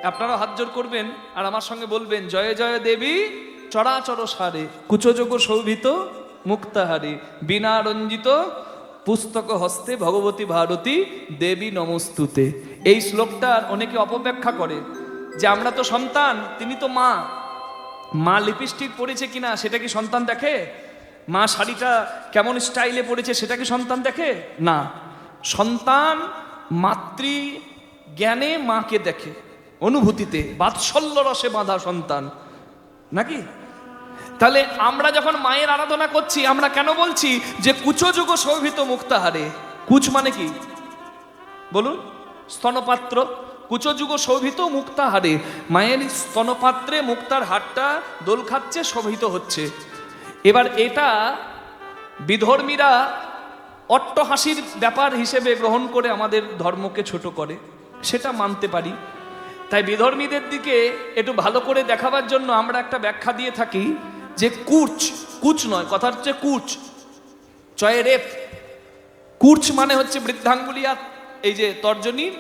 আপনারা হাত জোর করবেন আর আমার সঙ্গে বলবেন, জয় জয় দেবী চরাচর সারে, কুচযোগ শোভিত মুক্তাহারী, বিনা রঞ্জিত পুস্তক হস্তে ভগবতী ভারতী দেবী নমস্তুতে। এই শ্লোকটার অনেকে অপব্যাখ্যা করে যে আমরা তো সন্তান, তিনি তো মা, মা লিপস্টিক পরেছে কিনা সেটা কি সন্তান দেখে? মা শাড়িটা কেমন স্টাইলে পরেছে সেটা কি সন্তান দেখে? না, সন্তান মাতৃ জ্ঞানে মাকে দেখে, অনুভূতিতে, বাৎসল্য রসে বাঁধা সন্তান নাকি? তাহলে আমরা যখন মায়ের আরাধনা করছি, আমরা কেন বলছি যে কুচযোগ শোভিত মুক্তাহারে? কুচ মানে কি বলুন? স্তনপাত্র। কুচযোগ শোভিত মুক্তাহারে, মায়ের স্তনপাত্রে মুক্তার হারটা দোল খাচ্ছে, শোভিত হচ্ছে। এবার এটা বিধর্মীরা অট্টহাসির ব্যাপার হিসেবে গ্রহণ করে আমাদের ধর্মকে ছোট করে, সেটা মানতে পারি। তাই বিধর্মীদের দিকে একটু ভালো করে দেখাবার জন্য আমরা একটা ব্যাখ্যা দিয়ে থাকি যে কুচ, কুচ নয়, কথা হচ্ছে কুচ, চয়ে রেপ। কুচ মানে হচ্ছে বৃদ্ধাঙ্গুলিয়া, এই যে তর্জনীর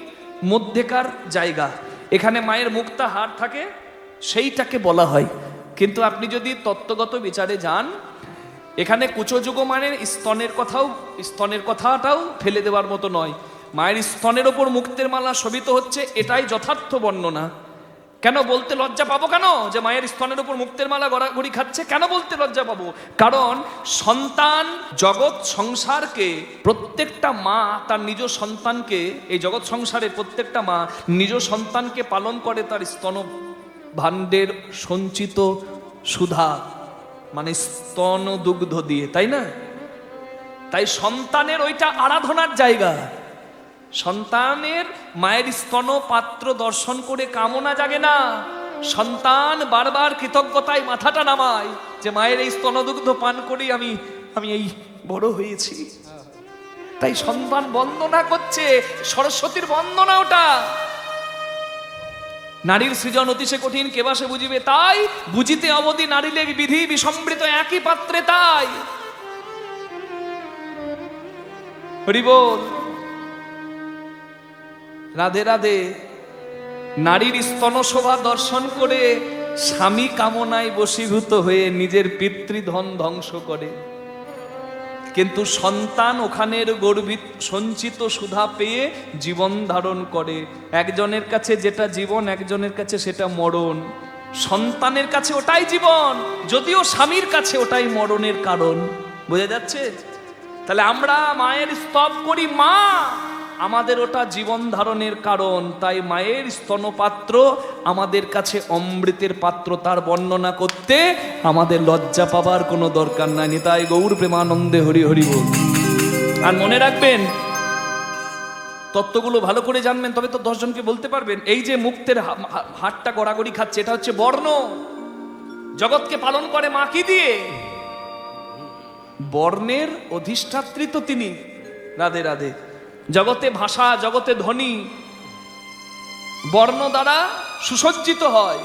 মধ্যেকার জায়গা, এখানে মায়ের মুক্তা হার থাকে, সেইটাকে বলা হয়। কিন্তু আপনি যদি তত্ত্বগত বিচারে যান, এখানে কুচযোগ মানে স্তনের কথাটাও ফেলে দেওয়ার মতো নয়। মায়ের স্তনের ওপর মুক্তের মালা শোভিত হচ্ছে, এটাই যথার্থ বর্ণনা। কেন বলতে লজ্জা পাবো? কেন যে মায়ের স্তনের ওপর মুক্তের মালা গড়াগড়ি খাচ্ছে, কেন বলতে লজ্জা পাবো? কারণ সন্তান জগৎ সংসারকে, প্রত্যেকটা মা তার নিজ সন্তানকে, এই জগৎ সংসারে প্রত্যেকটা মা নিজ সন্তানকে পালন করে তার স্তন ভাণ্ডের সঞ্চিত সুধা, মানে স্তন দুগ্ধ দিয়ে, তাই না? তাই সন্তানের ওইটা আরাধনার জায়গা। সন্তানের মায়ের স্তন পাত্র দর্শন করে কামনা জাগে না, সন্তান বারবার কৃতজ্ঞতায় মাথাটা নামায় যে মায়ের এই স্তনদুগ্ধ পান করেই আমি এই বড় হয়েছি। তাই সন্তান বন্দনা করছে, সরস্বতীর বন্দনা ওটা। নারীর সৃজন অতিশে কঠিন, কেবা সে বুঝিবে তাই, বুঝিতে অবধি নারীলে বিধি বিসম্বৃত একই পাত্রে তাই। হরি বল, রাধে রাধে। নারীর স্তন শোভা দর্শন করে স্বামী কামনায় বশীভূত হয়ে নিজের পিতৃধন ধ্বংস করে, কিন্তু সন্তান ওখানের গর্বিত সঞ্চিত সুধা পেয়ে জীবন ধারণ করে। একজনের কাছে যেটা জীবন, একজনের কাছে সেটা মরণ। সন্তানের কাছে ওটাই জীবন, যদিও স্বামীর কাছে ওটাই মরণের কারণ। বোঝা যাচ্ছে? তাহলে আমরা মায়ের স্তব করি, মা আমাদের ওটা জীবন ধারণের কারণ। তাই মায়ের স্তনপাত্র আমাদের কাছে অমৃতের পাত্র, তার বর্ণনা করতে আমাদের লজ্জা পাবার কোনো দরকার নাই। নিতাই গৌর প্রেমানন্দে হরি হরি বল। আর মনে রাখবেন, তত্ত্বগুলো ভালো করে জানবেন, তবে তো 10 জনকে বলতে পারবেন। এই যে মুক্তের হাটটা গড়াগড়ি খাচ্ছে, এটা হচ্ছে বর্ণ। জগৎকে পালন করে মা কি দিয়ে? বর্ণের অধিষ্ঠাত্রী তো তিনি। রাধে রাধে। জগতে ভাষা, জগতে ধ্বনি বর্ণ দ্বারা সুসজ্জিত হয়।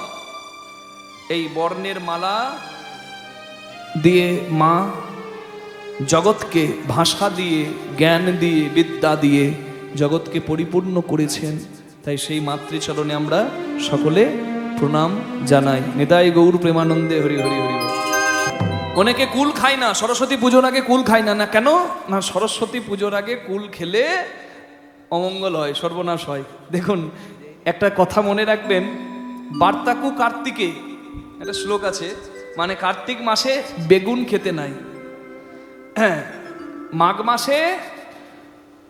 এই বর্ণের মালা দিয়ে মা জগৎকে ভাষা দিয়ে, জ্ঞান দিয়ে, বিদ্যা দিয়ে জগৎকে পরিপূর্ণ করেছেন। তাই সেই মাতৃচরণে আমরা সকলে প্রণাম জানাই। নিতাই গৌর প্রেমানন্দে হরি হরি হরি। অনেকে কুল খায় না, সরস্বতী পুজোর আগে কুল খায় না। না কেন? না, সরস্বতী পুজোর আগে কুল খেলে অমঙ্গল হয়, সর্বনাশ হয়। দেখুন, একটা কথা মনে রাখবেন, বার্তাকু কার্তিকে একটা শ্লোক আছে, মানে কার্তিক মাসে বেগুন খেতে নাই। হ্যাঁ, মাঘ মাসে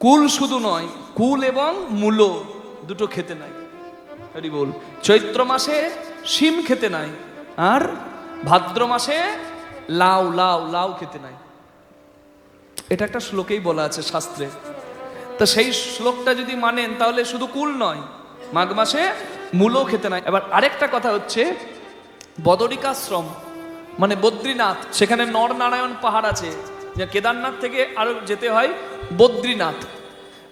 কুল শুধু নয়, কুল এবং মূলো দুটো খেতে নাই। হরি বল। চৈত্র মাসে শিম খেতে নাই, আর ভাদ্র মাসে লাউ লাউ লাউ খেতে নাই। এটা একটা শ্লোকেই বলা আছে শাস্ত্রে। তা সেই শ্লোকটা যদি মানেন, তাহলে শুধু কুল নয়, মাঘ মাসে মূলও খেতে নাই। এবার আরেকটা কথা হচ্ছে, বদরিকাশ্রম মানে বদ্রীনাথ, সেখানে নরনারায়ণ পাহাড় আছে। যে কেদারনাথ থেকে আরো যেতে হয় বদ্রীনাথ।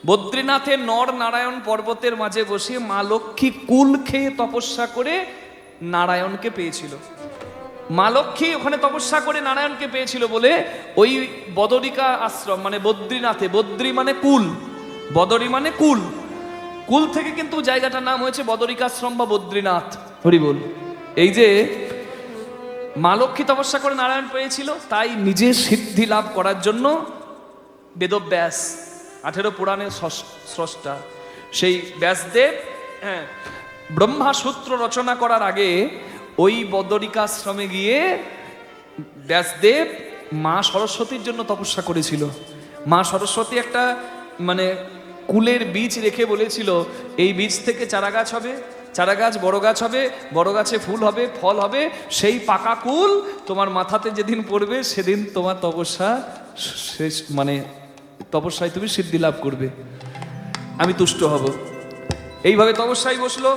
বদ্রীনাথে নরনারায়ণ পর্বতের মাঝে বসে মা লক্ষ্মী কুল খেয়ে তপস্যা করে নারায়ণকে পেয়েছিল। মা লক্ষ্মী ওখানে তপস্যা করে নারায়ণকে পেয়েছিল বলে ওই বদরিকা আশ্রম মানে বদ্রীনাথে, বদ্রী মানে কুল, বদরী মানে কুল, কুল থেকে কিন্তু জায়গাটার নাম হয়েছে বদরিকাশ্রম বা বদ্রীনাথ। হরি বল। এই যে মা লক্ষ্মী তপস্যা করে নারায়ণ পেয়েছিল, তাই নিজের সিদ্ধি লাভ করার জন্য বেদব্যাস 18 পুরাণের স্রষ্টা সেই ব্যাসদেব ব্রহ্মাসূত্র রচনা করার আগে ওই বদরিকাশ্রমে গিয়ে ব্যাসদেব মা সরস্বতীর জন্য তপস্যা করেছিল। মা সরস্বতী একটা মানে কুলের বীজ রেখে বলেছিল, এই বীজ থেকে চারা গাছ হবে, চারা গাছ বড় গাছ হবে, বড় গাছে ফুল হবে, ফল হবে, সেই পাকা কুল তোমার মাথাতে যেদিন পড়বে সেদিন তোমার তপস্যা শেষ, মানে তপস্যায় তুমি সিদ্ধি লাভ করবে, আমি তুষ্ট হব। এইভাবে তপস্যায় বসলো,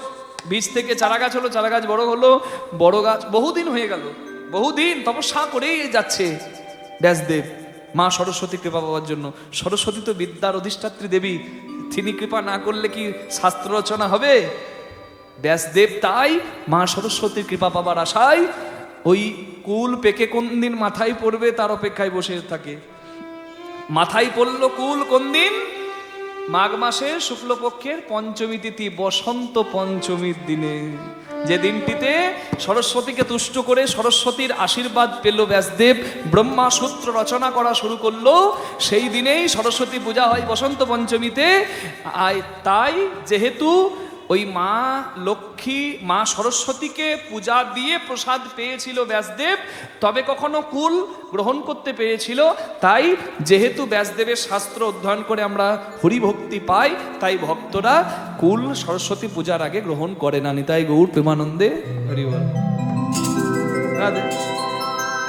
বীজ থেকে চারা গাছ হলো, চারা গাছ বড় হলো, বড় গাছ বহুদিন হয়ে গেল, বহুদিন তপস্যা করেই যাচ্ছে ব্যাসদেব মা সরস্বতী কৃপা পাওয়ার জন্য। সরস্বতী তো বিদ্যার অধিষ্ঠাত্রী দেবী, তিনি কৃপা না করলে কি শাস্ত্র রচনা হবে? ব্যাসদেব তাই মা সরস্বতীর কৃপা পাবার আশায় ওই কুল পেকে কোন দিন মাথায় পড়বে তার অপেক্ষায় বসে থাকে। মাথায় পড়ল কুল কোন দিন? মাঘ মাসের শুক্লপক্ষের পঞ্চমী তিথি, বসন্ত পঞ্চমীর দিনে, যে দিনটিতে সরস্বতীকে তুষ্ট করে সরস্বতীর আশীর্বাদ পেল ব্যাসদেব, ব্রহ্মাসূত্র রচনা করা শুরু করলো, সেই দিনেই সরস্বতী পূজা হয় বসন্ত পঞ্চমীতে। তাই যেহেতু ওই মা লক্ষ্মী মা সরস্বতীকে পূজা দিয়ে প্রসাদ পেয়েছিল ব্যাসদেব, তবে কখনো কুল গ্রহণ করতে পেরেছিল। তাই যেহেতু ব্যাসদেবের শাস্ত্র অধ্যয়ন করে আমরা হরিভক্তি পাই, তাই ভক্তরা কুল সরস্বতী পূজার আগে গ্রহণ করে না। নিতাই গৌর প্রেমানন্দে হরি বল।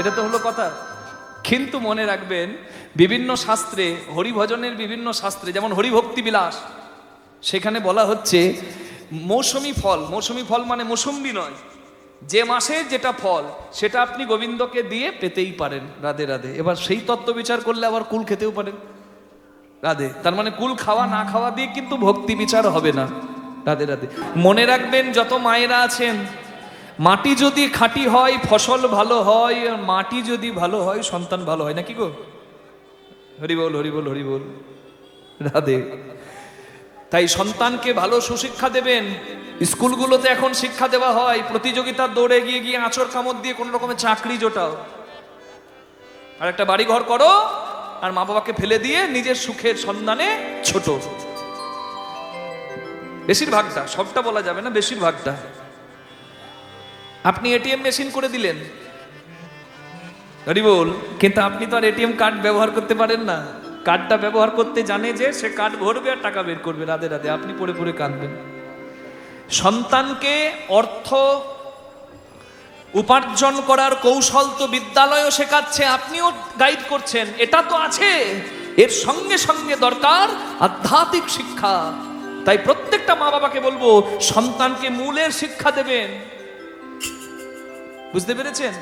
এটা তো হলো কথা। কিন্তু মনে রাখবেন, বিভিন্ন শাস্ত্রে হরিভজনের বিভিন্ন শাস্ত্রে, যেমন হরিভক্তি বিলাস, সেখানে বলা হচ্ছে মৌসুমী ফল, মৌসুমী ফল মানে মৌসুম্বি নয়, যে মাসের যেটা ফল সেটা আপনি গোবিন্দকে দিয়ে পেতেই পারেন। রাধে রাধে। এবার সেই তত্ত্ব বিচার করলে আবার কুল খেতেও পারেন। রাধে। তার মানে কুল খাওয়া না খাওয়া দিয়ে কিন্তু ভক্তি বিচার হবে না। রাধে রাধে। মনে রাখবেন, যত মায়েরা আছেন, মাটি যদি খাঁটি হয় ফসল ভালো হয়, আর মাটি যদি ভালো হয় সন্তান ভালো হয়, নাকি গো? হরি বল, হরি বল, হরি বল। রাধে। তাই সন্তানকে ভালো সুশিক্ষা দেবেন। স্কুলগুলোতে এখন শিক্ষা দেওয়া হয় প্রতিযোগিতার দৌড়ে এগিয়ে গিয়ে আঁচড় কামড় দিয়ে কোনো রকমের চাকরি জোটাও, আর একটা বাড়ি ঘর করো, আর মা বাবাকে ফেলে দিয়ে নিজের সুখের সন্ধানে ছোট। বেশিরভাগটা, সবটা বলা যাবে না, বেশিরভাগটা। আপনি এটিএম মেশিন করে দিলেন, হরি বল, কিন্তু আপনি তো আর এটিএম কার্ড ব্যবহার করতে পারেন না। কার্ডটা ব্যবহার করতে জানে যে, সে কার্ড ভরবে আর টাকা বের করবে। রাধে রাধে। আপনি পড়ে পড়ে কাঁদবেন। সন্তানকে অর্থ উপার্জন করার কৌশল তো বিদ্যালয়ও শেখাচ্ছে, আপনিও গাইড করছেন, এটা তো আছে। এর সঙ্গে সঙ্গে দরকার আধ্যাত্মিক শিক্ষা। তাই প্রত্যেকটা মা বাবাকে বলবো, সন্তানকে মূলের শিক্ষা দেবেন। বুঝতে পেরেছেন?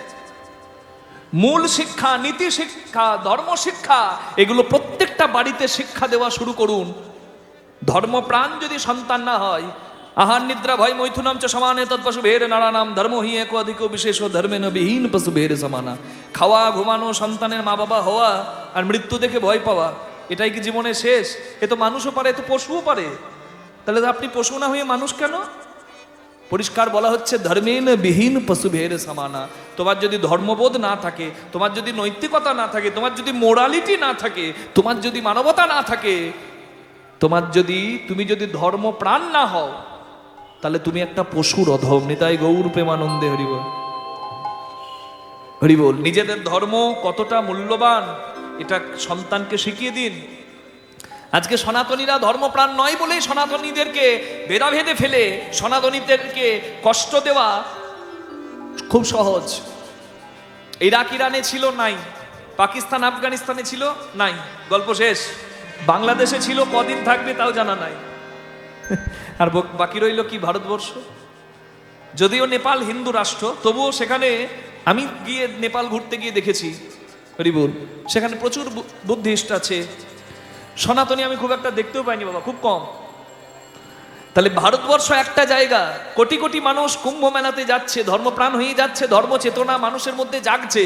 মূল শিক্ষা, নীতি শিক্ষা, ধর্ম শিক্ষা, এগুলো প্রত্যেকটা বাড়িতে শিক্ষা দেওয়া শুরু করুন। ধর্মপ্রাণ যদি সন্তান না হয়, আহার নিদ্রা ভয় মৈথুনাম চ সমানে তৎপশু ভের নারানাম ধর্ম হি এক অধিক বিশেষ ধর্মে বিহীন পশু ভের সমানা। খাওয়া, ঘুমানো, সন্তানের মা বাবা হওয়া, আর মৃত্যু দেখে ভয় পাওয়া, এটাই কি জীবনের শেষ? এ তো মানুষও পারে, এ তো পশুও পারে। তাহলে আপনি পশু না হয়ে মানুষ কেন? পরিষ্কার বলা হচ্ছে, ধর্মেন বিহীন পশু ভের সমানা। তোমার যদি ধর্মবোধ না থাকে, তোমার যদি নৈতিকতা না থাকে, তোমার যদি মোরালিটি না থাকে, তোমার যদি মানবতা না থাকে, তুমি যদি ধর্মপ্রাণ না হও, তাহলে তুমি একটা পশুর অধম। নিতাই গৌর প্রেমানন্দে হরি বল, হরি বল। নিজেদের ধর্ম কতটা মূল্যবান এটা সন্তানকে শিখিয়ে দিন। আজকে সনাতনীরা ধর্মপ্রাণ নয় বলেই সনাতনীদেরকে ভেদাভেদে ফেলে সনাতনীদেরকে কষ্ট দেওয়া খুব সহজ। ইরাক ইরানে ছিল, নাই। পাকিস্তান আফগানিস্তানে ছিল, নাই। গল্প শেষ। বাংলাদেশে ছিল, কদিন থাকবে তাও জানা নাই। আর বাকি রইল কি? ভারতবর্ষ। যদিও নেপাল হিন্দু রাষ্ট্র, তবুও সেখানে আমি গিয়ে নেপাল ঘুরতে গিয়ে দেখেছি, হরিবল, সেখানে প্রচুর বুদ্ধিস্ট আছে। সনাতনী আমি খুব একটা দেখতেও পাইনি বাবা, খুব কম। তাহলে ভারতবর্ষ একটা জায়গা, কোটি কোটি মানুষ কুম্ভ মেলাতে যাচ্ছে, ধর্মপ্রাণ হয়ে যাচ্ছে, ধর্ম চেতনা মানুষের মধ্যে জাগছে।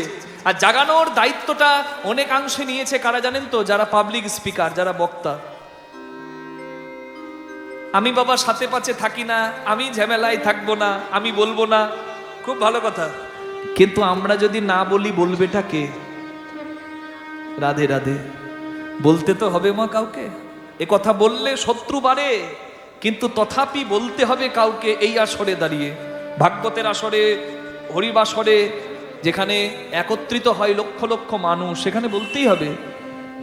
আর জাগানোর দায়িত্বটা অনেকাংশে নিয়েছে কারা জানেন তো? যারা পাবলিক স্পিকার, যারা বক্তা। আমি বাবা সাথে পাচে থাকি না, আমি ঝামেলায় থাকবো না, আমি বলবো না, খুব ভালো কথা। কিন্তু আমরা যদি না বলি বলবেটা কে? রাধে রাধে বলতে তো হবে মা কাউকে। এ কথা বললে শত্রু বাড়ে, কিন্তু তথাপি বলতে হবে কাউকে। এই আসরে দাঁড়িয়ে, ভাগবতের আসরে, হরিবাসরে, যেখানে একত্রিত হয় লক্ষ লক্ষ মানুষ, সেখানে বলতেই হবে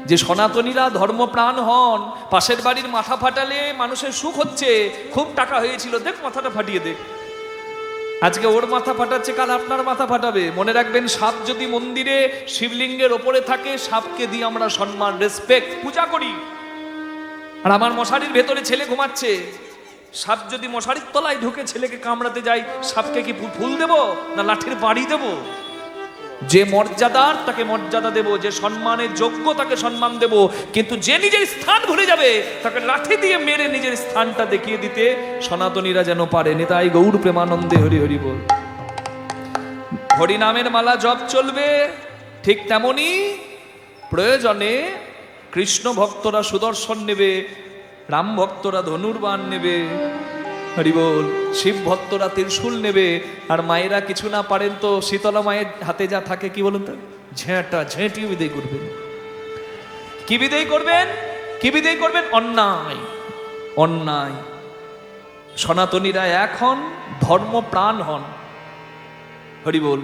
যে সনাতনীরা ধর্মপ্রাণ হন। পাশের বাড়ির মাথা ফাটালে মানুষের সুখ হচ্ছে, খুব টাকা হয়েছিল, দেখ মাথাটা ফাটিয়ে দেখ। আজকে ওর মাথা ফাটাচ্ছে, কাল আপনার মাথা ফাটাবে। মনে রাখবেন, সাপ যদি মন্দিরে শিবলিঙ্গের ওপরে থাকে, সাপকে দিয়ে আমরা সম্মান, রেসপেক্ট, পূজা করি। আর আমার মশারির ভেতরে ছেলে ঘুমাচ্ছে, সাপ যদি মশারির তলায় ঢুকে ছেলেকে কামড়াতে যায়, সাপকে কি ফুল দেব না লাঠির বাড়ি দেব? যে মর্যাদার তাকে মর্যাদা দেব, যে সম্মানের যোগ্য তাকে সম্মান দেব। কিন্তু যে নিজের স্থান ভুলে যাবে, তাকে লাঠি দিয়ে মেরে নিজের স্থানটা দেখিয়ে দিতে সনাতনীরা যেন পারে। নিতাই গৌর প্রেমানন্দে হরি হরি বল। হরি নামের মালা জপ চলবে, ঠিক তেমনি প্রয়োজনে কৃষ্ণ ভক্তরা সুদর্শন নেবে, রাম ভক্তরা ধনুর্বাণ নেবে, হরি বল। শিব ভক্তরা ত্রিশূল নেবে, আর মায়েরা কিছু না পারেন তো শীতলা মায়ের হাতে যা থাকে, কি বলুন তো, ঝেঁটা ঝেঁটি বিদায় করবেন। কি বিদায় করবেন? কি বিদায় করবেন? অন্যায়, অন্যায়। সনাতনীরা এখন ধর্মপ্রাণ হন, হরি বল।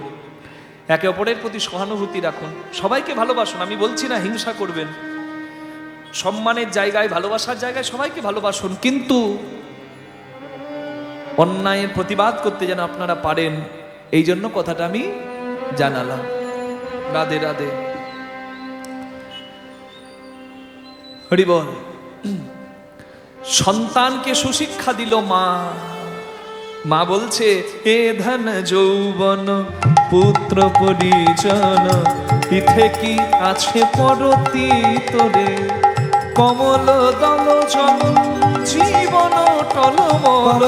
একে অপরের প্রতি সহানুভূতি রাখুন, সবাইকে ভালোবাসুন। আমি বলছি না হিংসা করবেন, সম্মানের জায়গায়, ভালোবাসার জায়গায় সবাইকে ভালোবাসুন, কিন্তু অন্যায়ের প্রতিবাদ করতে যেন আপনারা পারেন, এই জন্য কথাটা আমি জানালাম। রাধে রাধে হরি বল। সন্তানকে সুশিক্ষা দিল মা। মা বলছে, এ ধন যৌবন পুত্র পরিজন, ইথে কি আছে পরতি তোরে, কমল দল জল জীবন টলমল,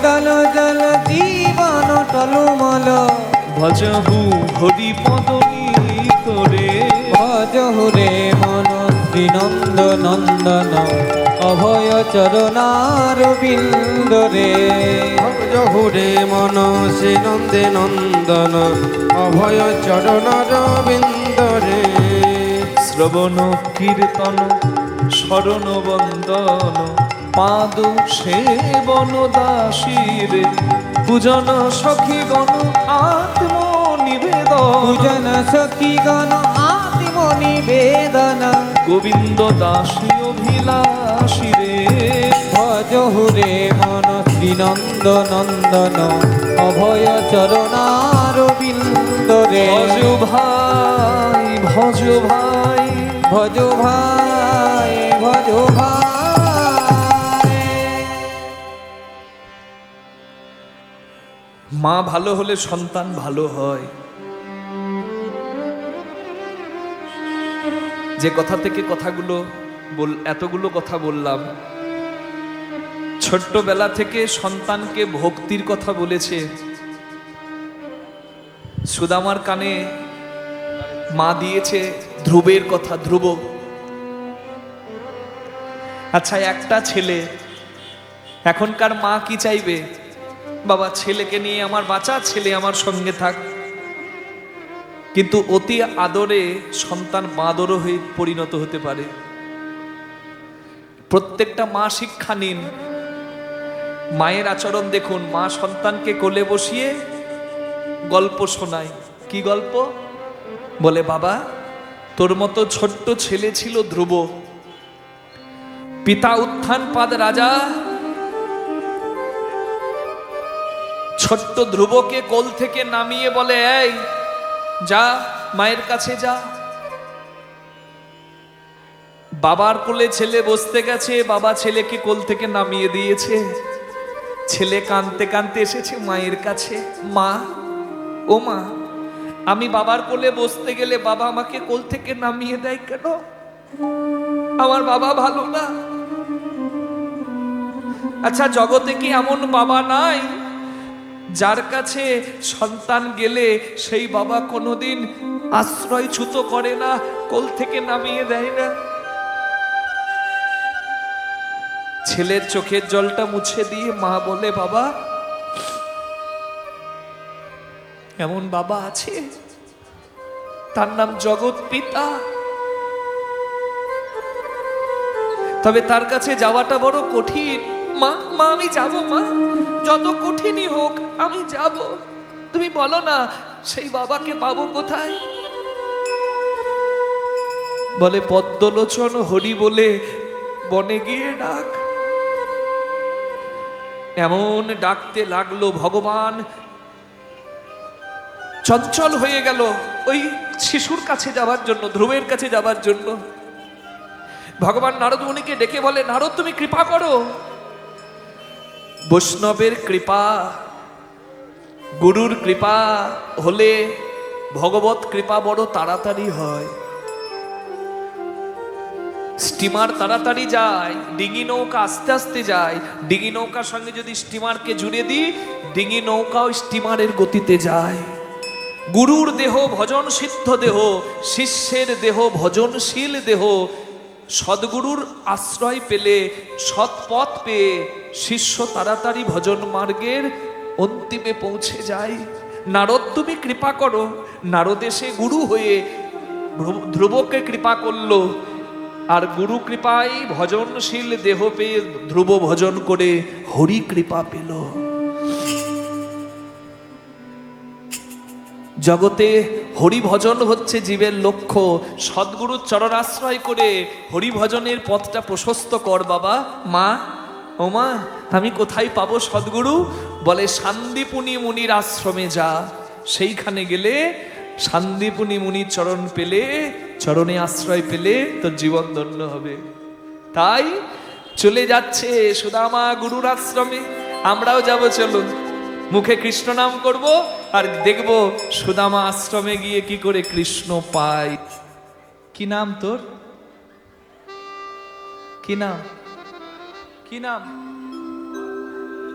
দল জল জীবন টলমল, ভজহু হরি পদনী তোরে, ভজহু রে মন শ্রীনন্দ নন্দন, অভয় চরণার বিন্দরে, ভজহু রে মন শ্রীনন্দে নন্দন, অভয় চরণার বিন্দরে, শ্রবণ কীর্তন শরণ বন্দন, পাদ সেবন দাসীরে, পূজন সখীগণ আত্ম নিবেদন, পূজন সখীগণ আত্ম নিবেদন, গোবিন্দ দাসী অভিলাষী রে, ভজহু রে মন শ্রীনন্দ নন্দন, অভয় চরণার বিন্দরে, ভজ ভাই ভজ ভাই ভজ ভাই ভজ ভাই। মা ভালো হলে সন্তান ভালো হয়। যে কথা থেকে কথাগুলো এতগুলো কথা বললাম, ছোট্টবেলা থেকে সন্তানকে ভক্তির কথা বলেছে। সুদামার কানে মা দিয়েছে ধ্রুবের কথা, ধ্রুব। আচ্ছা, একটা ছেলে, এখনকার মা কি চাইবে? বাবা ছেলেকে নিয়ে আমার বাঁচা, ছেলে আমার সঙ্গে থাক। কিন্তু অতি আদরে সন্তান বাঁদরও হয়ে পরিণত হতে পারে। প্রত্যেকটা মা শিক্ষা নিন, মায়ের আচরণ দেখুন। মা সন্তানকে কোলে বসিয়ে গল্প শোনায়। কি গল্প? বলে, বাবা তোর মতো ছোট্ট ছেলে ছিল ধ্রুব, পিতা উত্থানপাদ রাজা ছোট্ট ধ্রুবকে কোল থেকে নামিয়ে বলে, এই যা মায়ের কাছে যা। বাবার কোলে ছেলে বসতে গেছে, বাবা ছেলেকে কোল থেকে নামিয়ে দিয়েছে। ছেলে কাঁদতে কাঁদতে এসেছে মায়ের কাছে, মা ও মা, আমি বাবার কোলে বসতে গেলে বাবা আমাকে কোল থেকে নামিয়ে দেয় কেন? আমার বাবা ভালো না? আচ্ছা, জগতে কি এমন বাবা নাই যার কাছে সন্তান গেলে সেই বাবা কোনোদিন আশ্রয়চ্যুত করে না, কোল থেকে নামিয়ে দেয় না? ছেলের চোখের জলটা মুছে দিয়ে মা বলে, বাবা, এমন বাবা আছে, তার নাম জগৎ পিতা, তবে তার কাছে যাওয়াটা বড় কঠিন। মা মা আমি যাব, মা যত কঠিনই হোক আমি যাব। তুমি বলো না সেই বাবাকে পাবো কোথায়? বলে, পদ্মলোচন হরি বলে বনে গিয়ে ডাক। এমন ডাকতে লাগলো, ভগবান চঞ্চল হয়ে গেল ওই শিশুর কাছে যাবার জন্য, ধ্রুবের কাছে যাবার জন্য। ভগবান নারদ মুনিকে ডেকে বলে, নারদ তুমি কৃপা করো। বৈষ্ণবের কৃপা, গুরুর কৃপা হলে ভগবত কৃপা বড় তাড়াতাড়ি হয়। স্টিমার তাড়াতাড়ি যায়, ডিঙি নৌকা আস্তে আস্তে যায়। ডিঙি নৌকার সঙ্গে যদি স্টিমারকে জুড়ে দিই, ডিঙি নৌকাও স্টিমারের গতিতে যায়। গুরুর দেহ ভজন সিদ্ধ দেহ, শিষ্যের দেহ ভজনশীল দেহ। সদ্গুরুর আশ্রয় পেলে, সৎপথ পেয়ে শিষ্য তাড়াতাড়ি ভজন মার্গের অন্তিমে পৌঁছে যায়। নারদ তুমি কৃপা করো। নারদ এসে গুরু হয়ে ধ্রুবকে কৃপা করলো, আর গুরু কৃপায় ভজনশীল দেহ পেয়ে ধ্রুব ভজন করে হরি কৃপা পেল। জগতে হরি ভজন হচ্ছে জীবের লক্ষ্য। সদ্গুরুর চরণাশ্রয় করে হরি ভজনের পথটা প্রশস্ত কর বাবা। মা, ও মা, আমি কোথায় পাবো সদ্গুরু? বলে, শান্তিপুনি মুনির আশ্রমে যা। সেইখানে গেলে শান্তিপুনি মুনির চরণ পেলে, চরণে আশ্রয় পেলে তোর জীবন ধন্য হবে। তাই চলে যাচ্ছে সুদামা গুরুর আশ্রমে। আমরাও যাব, চলুন। মুখে কৃষ্ণ নাম করব আর দেখব সুদামা আশ্রমে গিয়ে কি করে কৃষ্ণ পাই। কি নাম তোর? কি নাম? কি নাম?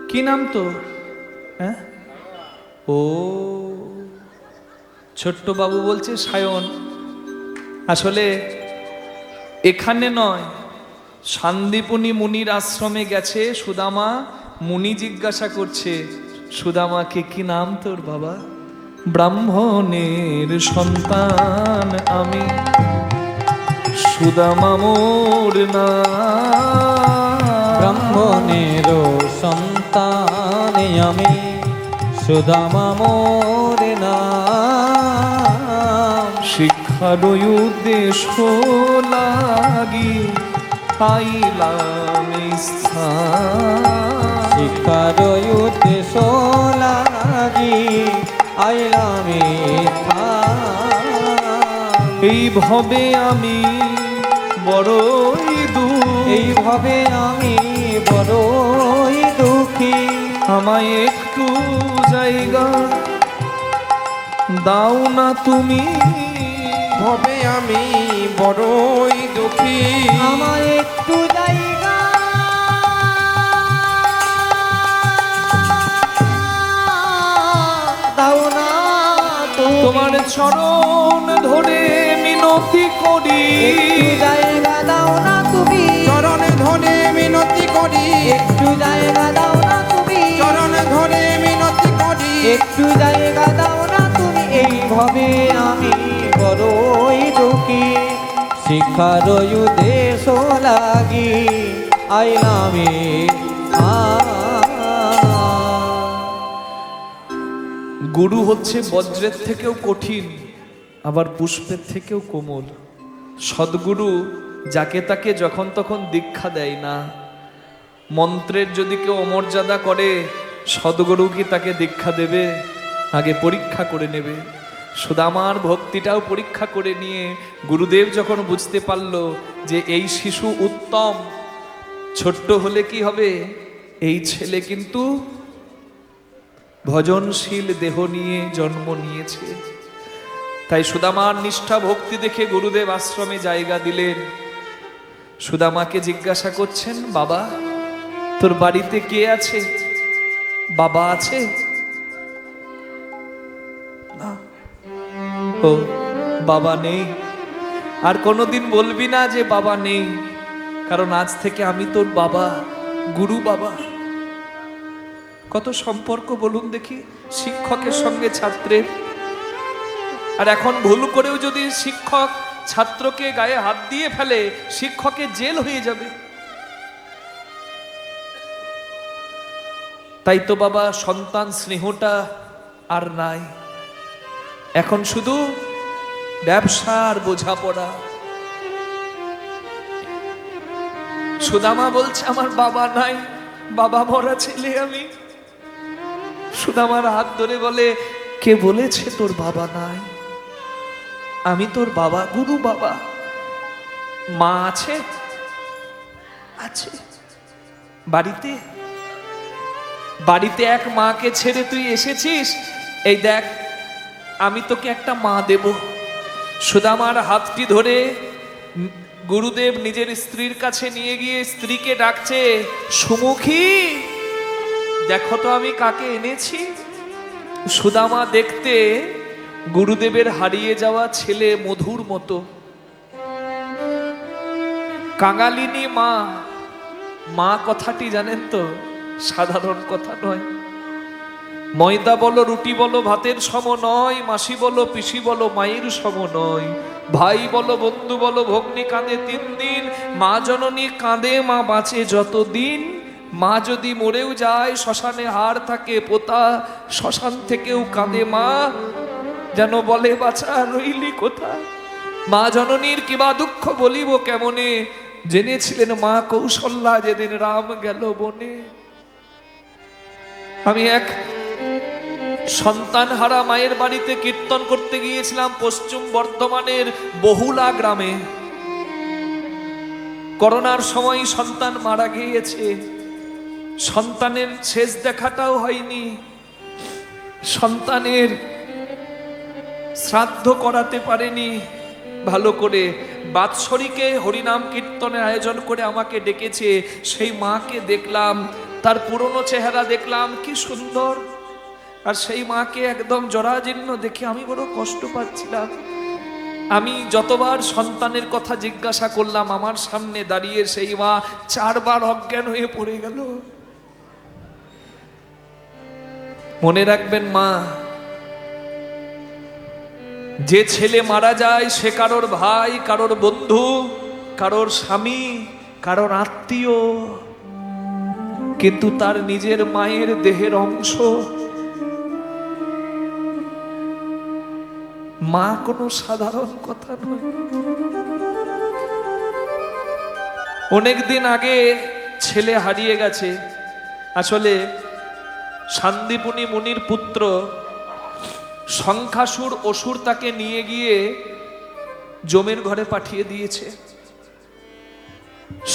কি নাম তোর? হ্যাঁ, ও ছোট্ট বাবু বলছে সায়ন। আসলে এখানে নয়, শান্তিপুনি মুনির আশ্রমে গেছে সুদামা। মুনি জিজ্ঞাসা করছে সুদামাকে, কি নাম তোর বাবা? ব্রাহ্মণের সন্তান আমি, সুদামা মোর নাম। ব্রাহ্মণের সন্তান আমি, সুদামা মোর নাম। শিক্ষার উদ্দেশ্য লাগি আইলাম এই স্থান। শিক্ষার উদ্দেশ্য লাগি আইলাম এই স্থান। এই ভবে আমি বড়ই এইভাবে আমি বড়ই দুঃখী। আমায় একটু জায়গা দাও না তুমি। ভবে আমি বড়ই দুঃখী, আমায় একটু জায়গা দাও না তুমি। তোমার চরণ ধরে মিনতি করি। একটু জায়গা দাও না তুমি। চরণ ধরে মিনতি করি, একটু জায়গা দাও না তুমি। চরণ ধরে মিনতি করি। একটু জায়গা দাও না তুমি। এইভাবে আমি বড়ই দুঃখী। শিক্ষার উদ্দেশ্য লাগি আইলাম এই স্থান। গুরু হচ্ছে বজ্রের থেকেও কঠিন, আবার পুষ্পের থেকেও কোমল। সদ্গুরু যাকে তাকে যখন তখন দীক্ষা দেয় না। মন্ত্রের যদি কেউ অমর্যাদা করে, সদ্গুরু কি তাকে দীক্ষা দেবে? আগে পরীক্ষা করে নেবে। সুদামার ভক্তিটাও পরীক্ষা করে নিয়ে গুরুদেব যখন বুঝতে পারল যে এই শিশু উত্তম, ছোট্ট হলে কি হবে, এই ছেলে কিন্তু ভজনশীল দেহ নিয়ে জন্ম নিয়েছে। তাই সুদামার নিষ্ঠা ভক্তি দেখে গুরুদেব আশ্রমে জায়গা দিলেন। সুদামাকে জিজ্ঞাসা করছেন, বাবা তোর বাড়িতে কে আছে? বাবা আছে না? ও বাবা নেই। আর কোনোদিন বলবি না যে বাবা নেই, কারণ আজ থেকে আমি তোর বাবা। গুরু বাবা, কত সম্পর্ক বলুন দেখি শিক্ষকের সঙ্গে ছাত্রের। আর এখন ভুল করেও যদি শিক্ষক ছাত্রকে গায়ে হাত দিয়ে ফেলে, শিক্ষকের জেল হয়ে যাবে। তাই তো বাবা সন্তান স্নেহটা আর নাই, এখন শুধু ব্যবসার বোঝাপড়া। সুদামা বলছে আমার বাবা নাই, বাবা মরা ছেলে আমি। সুদামার হাত ধরে বলে, কে বলেছে তোর বাবা নাই? আমি তোর বাবা, গুরু বাবা। মা আছে? আছে। বাড়িতে? বাড়িতে এক মাকে ছেড়ে তুই এসেছিস, এই দেখ আমি তোকে একটা মা দেব। সুদামার হাতটি ধরে গুরুদেব নিজের স্ত্রীর কাছে নিয়ে গিয়ে স্ত্রীকে ডাকছে, সুমুখী দেখো তো আমি কাকে এনেছি। সুদামা দেখতে গুরুদেবের হারিয়ে যাওয়া ছেলে মধুর মতো। কাঙালিনী মা, মা কথাটি জানেন তো সাধারণ কথা নয়। ময়দা বলো, রুটি বলো, ভাতের সম নয়। মাসি বলো, পিসি বলো, মায়ের সম নয়। ভাই বলো, বন্ধু বলো, ভগ্নী কাঁদে 3 দিন। মা জননী কাঁদে, মা বাঁচে যতদিন। মা যদি মরেও যায়, শ্মশানে হাড় থাকে পোতা, শ্মশান থেকেও কাঁদে মা, যেন বলে বাছা রইলি কোথা। মা জননীর কিবা দুঃখ বলিব কেমনে, জেনেছিলেন মা কৌশল্যা যেদিন রাম গেল বনে। আমি এক সন্তান হারা মায়ের বাড়িতে কীর্তন করতে গিয়েছিলাম পশ্চিম বর্ধমানের বহুলা গ্রামে। করোনার সময় সন্তান মারা গিয়েছে, সন্তানের শেষ দেখাটাও হয়নি, সন্তানের শ্রাদ্ধ করাতে পারেনি ভালো করে। বাৎসরিকে হরিনাম কীর্তনের আয়োজন করে আমাকে ডেকেছে। সেই মাকে দেখলাম, তার পুরনো চেহারা দেখলাম, কি সুন্দর। আর সেই মাকে একদম জরাজীর্ণ দেখে আমি বড় কষ্ট পাচ্ছিলাম। আমি যতবার সন্তানের কথা জিজ্ঞাসা করলাম, আমার সামনে দাঁড়িয়ে সেই মা 4 বার অজ্ঞান হয়ে পড়ে গেল। মনে রাখবেন মা, যে ছেলে মারা যায় সে কারোর ভাই, কারোর বন্ধু, কারোর স্বামী, কারোর আত্মীয়, কিন্তু তার নিজের মায়ের দেহের অংশ। মা কোনো সাধারণ কথা নয়। অনেকদিন আগে ছেলে হারিয়ে গেছে। আসলে শান্তিপুনি মুনির পুত্র শঙ্খাসুর অসুর তাকে নিয়ে গিয়ে জমের ঘরে পাঠিয়ে দিয়েছে।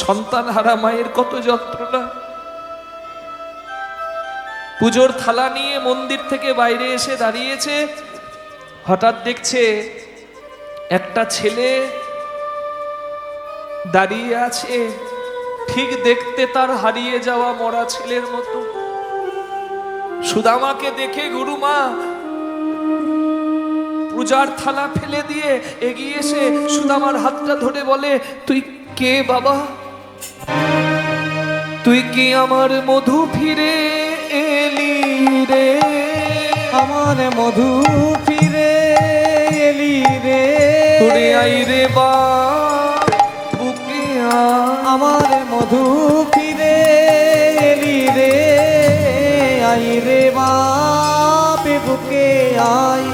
সন্তান হারা মায়ের কত যন্ত্রণা। পুজোর থালা নিয়ে মন্দির থেকে বাইরে এসে দাঁড়িয়েছে, হঠাৎ দেখছে একটা ছেলে দাঁড়িয়ে আছে, ঠিক দেখতে তার হারিয়ে যাওয়া মরা ছেলের মতো। সুদামাকে দেখে গুরুমা পূজার থালা ফেলে দিয়ে এগিয়ে এসে সুদামার হাতটা ধরে বলে, তুই কে বাবা? তুই কি আমার মধু ফিরে এলি রে? আমার মধু ফিরে এলি রে, তোরে আই রে বা বুকে আমার মধু ফিরে এলি রে, আই রে বাপে বুকে আই।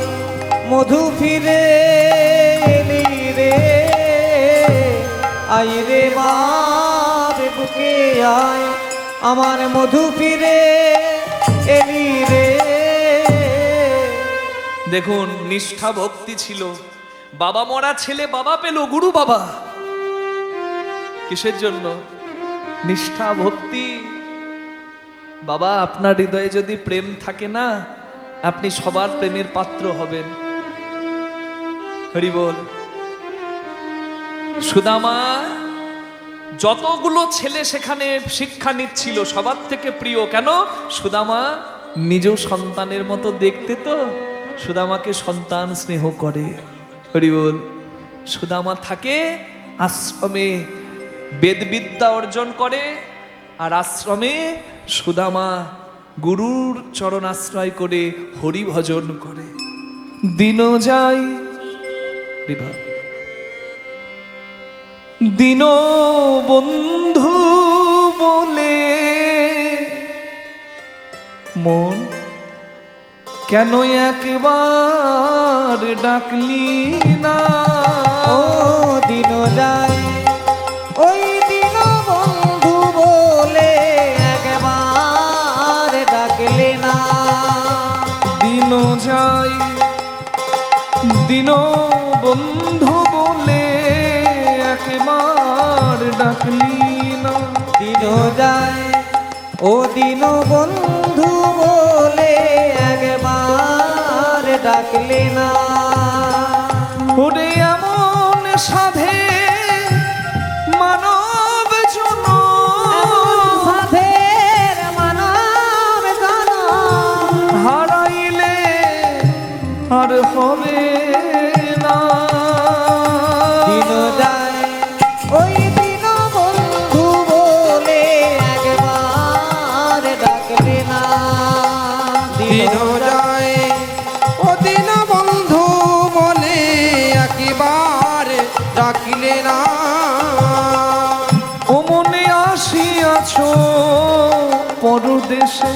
মধু ফিরে এলি রে, আই রে বাপে বুকে আই। আমার মধু ফিরে এলি রে। দেখুন নিষ্ঠা ভক্তি ছিল। বাবা মরা ছেলে বাবা পেল, গুরু বাবা। কিসের জন্য? নিষ্ঠা ভক্তি। বাবা আপনার হৃদয়ে যদি প্রেম থাকে না, আপনি সবার প্রেমের পাত্র হবেন। হরি বল। সুদামা যতগুলো ছেলে সেখানে শিক্ষা নিচ্ছিল সবার থেকে প্রিয়। কেন? সুদামা নিজেও সন্তানের মতো দেখতে, তো সুদামাকে সন্তান স্নেহ করে। হরি বল। সুদামা থাকে আশ্রমে, বেদবিদ্যা অর্জন করে আর আশ্রমে সুদামা গুরুর চরণ আশ্রয় করে হরি ভজন করে। দিন যায় বিভা দিন বন্ধু বলে মন কেন একবার ডাকলি না? ও দিন যায় ওই দিন বন্ধু বলে একবার ডাকলে না। দিন যায় দিন বন্ধু বলে একবার ডাকলি না। দিন যায় ও দিন বন্ধু বলে একবার ডাকলে না। ওরে এমন সাধে মানব জন সাধের মানব জন হারাইলে আর হবে না। দিন যায় ওই দিন বন্ধু বলে একবার ডাকলে না। দিন যায় ও দিন বন্ধু বলে একবার ডাকিলে না। ও মনে আসিয়াছ পরদেশে,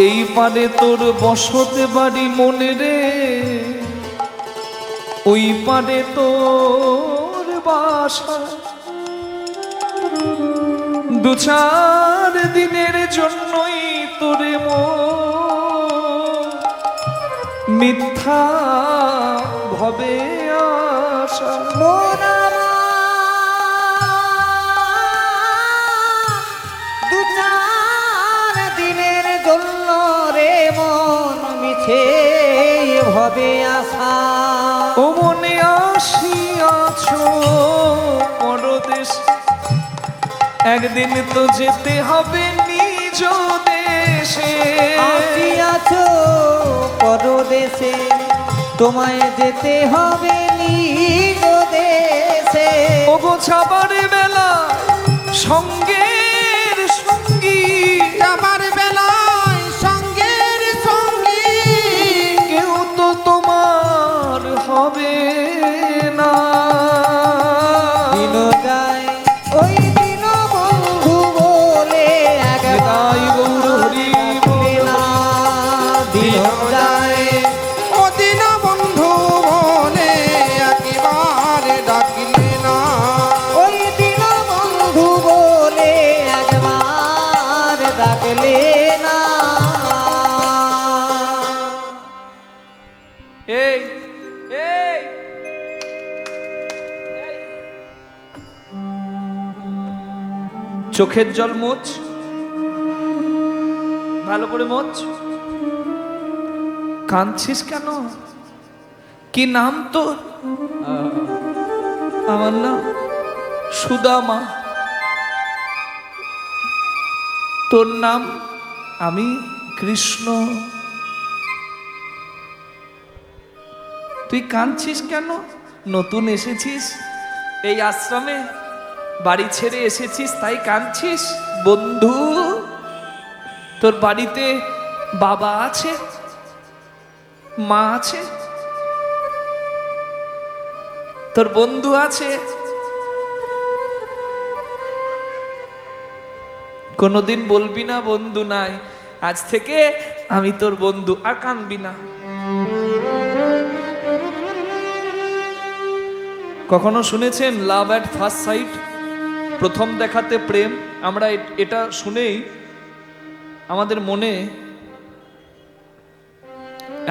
এই পারে তোর বসতে বাড়ি মনে রে, ওই পারে তোর বাসা। দু চার দিনের জন্যই তোরে মিথ্যা ভবে আশা। মন দু চার দিনের জন্য রে মন মিছে ভবে আসা। ও মনে আসিয়াছ পরদেশ, একদিন তো যেতে হবে নিজ দেশে। আসিয়াছ পরদেশে তোমায় যেতে হবে নিজ দেশে। ও গোছাবার বেলা সঙ্গের সঙ্গী, যাবার বেলায় সঙ্গের সঙ্গী কেউ তো তোমার হবে না। দিন যায় ওই দিন বন্ধু বলে একবার গৌরহরি ডাকলে না। দিন যায় ও দিন বন্ধু বলে একবার ডাকিলে না। ওই দিন বন্ধু বলে একবার ডাকলে না। এই এই চোখের জল মোচ, ভালো করে মোচ। কাঁদছিস কেন? কি নাম তোর? আমার নাম সুদামা। তোর নাম? আমি কৃষ্ণ। তুই কাঁদছিস কেন? নতুন এসেছিস এই আশ্রমে, বাড়ি ছেড়ে এসেছিস তাই কাঁদছিস? বন্ধু, তোর বাড়িতে বাবা আছে, মা আছে, তোর বন্ধু আছে, কোনোদিন বলবি না বন্ধু নাই, আজ থেকে আমি তোর বন্ধু, আর কাঁদবি না। কখনো শুনেছেন লাভ অ্যাট ফার্স্ট সাইট, প্রথম দেখাতে প্রেম? আমরা এটা শুনেই আমাদের মনে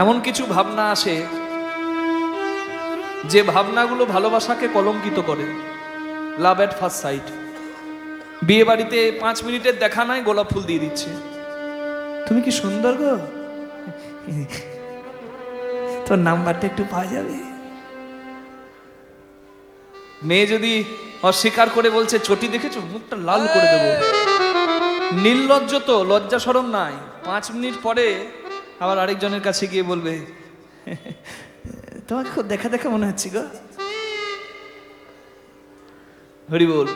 এমন কিছু ভাবনা আসে যে ভাবনাগুলো ভালোবাসাকে কলঙ্কিত করে। লাভ অ্যাট ফার্স্ট সাইট, বিয়ে বাড়িতে 5 মিনিটের দেখা নাই গোলাপ ফুল দিয়ে দিচ্ছে। তুমি কি সুন্দর গো, তোর নাম্বারটা একটু পাওয়া যাবে? মেয়ে যদি অস্বীকার করে বলছে চটি দেখেছো, মুখটা লাল করে দেবো। নির্লজ্জ তো, লজ্জা শরম নাই। 5 মিনিট পরে আবার আরেকজনের কাছে গিয়ে বলবে তোমাকে খুব দেখা দেখা মনে হচ্ছে গো। হরি বল।